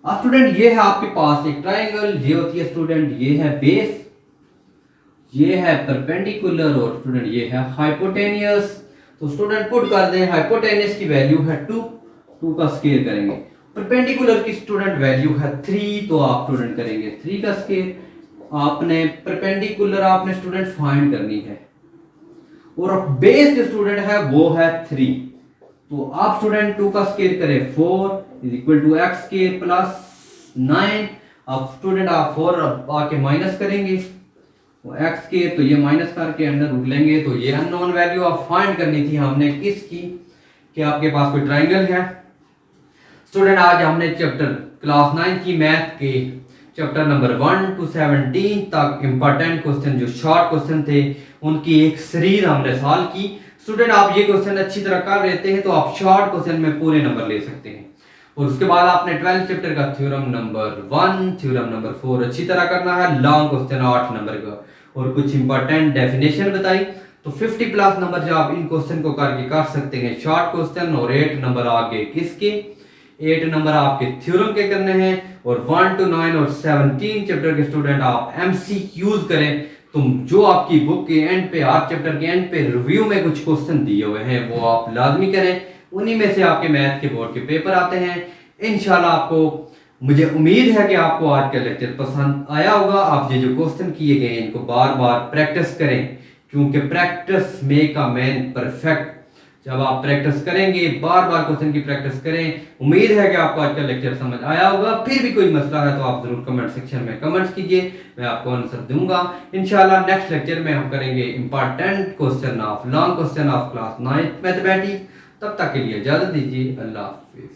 अब स्टूडेंट ये है आपके पास एक ट्रायंगल, ये होती है स्टूडेंट ये है बेस, ये है परपेंडिकुलर और स्टूडेंट ये है हाइपोटेनियस। तो स्टूडेंट पुट कर दें, हाइपोटेनियस की वैल्यू है 2 का स्क्वायर करेंगे। परपेंडिकुलर की स्टूडेंट वैल्यू है 3, तो आप स्टूडेंट करेंगे 3 का स्क्वायर। आपने परपेंडिकुलर आपने स्टूडेंट फाइंड करनी है और बेस जो स्टूडेंट है वो है 3, तो आप स्टूडेंट 2 का स्क्वायर करें 4 is equal to x square plus 9। अब स्टूडेंट आप 4 आके माइनस करेंगे एक्स के, तो ये माइनस करके अंडर रूट लेंगे। तो ये अननोन वैल्यू आप फाइंड करनी थी हमने किसकी, कि आपके पास कोई ट्रायंगल है। स्टूडेंट आज हमने चैप्टर क्लास 9 की मैथ के चैप्टर नंबर 1 to 17 तक इंपॉर्टेंट क्वेश्चन जो शॉर्ट क्वेश्चन थे उनकी एक सीरीज हमने सॉल्व की। स्टूडेंट आप ये क्वेश्चन अच्छी तरह कर लेते हैं तो आप शॉर्ट क्वेश्चन में पूरे नंबर ले सकते हैं। और उसके बाद आपने 12 चैप्टर का थ्योरम नंबर 1 थ्योरम नंबर 4 अच्छी तरह करना है, लॉन्ग क्वेश्चन 8 नंबर का और कुछ इंपॉर्टेंट डेफिनेशन बताई। तो 50 प्लस नंबर जो आप इन क्वेश्चन को करके कर सकते हैं शॉर्ट क्वेश्चन। और 8 नंबर आगे किसके, 8 नंबर आपके थ्योरम के करने हैं। और 1 to 9 और 17 चैप्टर के स्टूडेंट आप MCQs करें। तुम जो आपकी बुक के एंड पे, हर चैप्टर के एंड पे रिव्यू में कुछ क्वेश्चन दिए हुए हैं वो आप लाजमी करें, उन्हीं में से आपके मैथ के बोर्ड के पेपर आते हैं। इंशाल्लाह आपको, मुझे उम्मीद है कि आपको आज का लेक्चर पसंद आया होगा। आप ये जो क्वेश्चन किए गए इनको बार बार प्रैक्टिस करें, क्योंकि practice make a man perfect. जब आप प्रैक्टिस करेंगे, बार बार क्वेश्चन की प्रैक्टिस करें, उम्मीद है कि आपको आज का लेक्चर समझ आया होगा। फिर भी कोई मसला है तो आप जरूर कमेंट सेक्शन में कमेंट्स कीजिए, मैं आपको आंसर दूंगा। इंशाल्लाह नेक्स्ट लेक्चर में हम करेंगे important question of long question of class 9 mathematics. तब तक के लिए इजाजत दीजिए, अल्लाह हाफिज।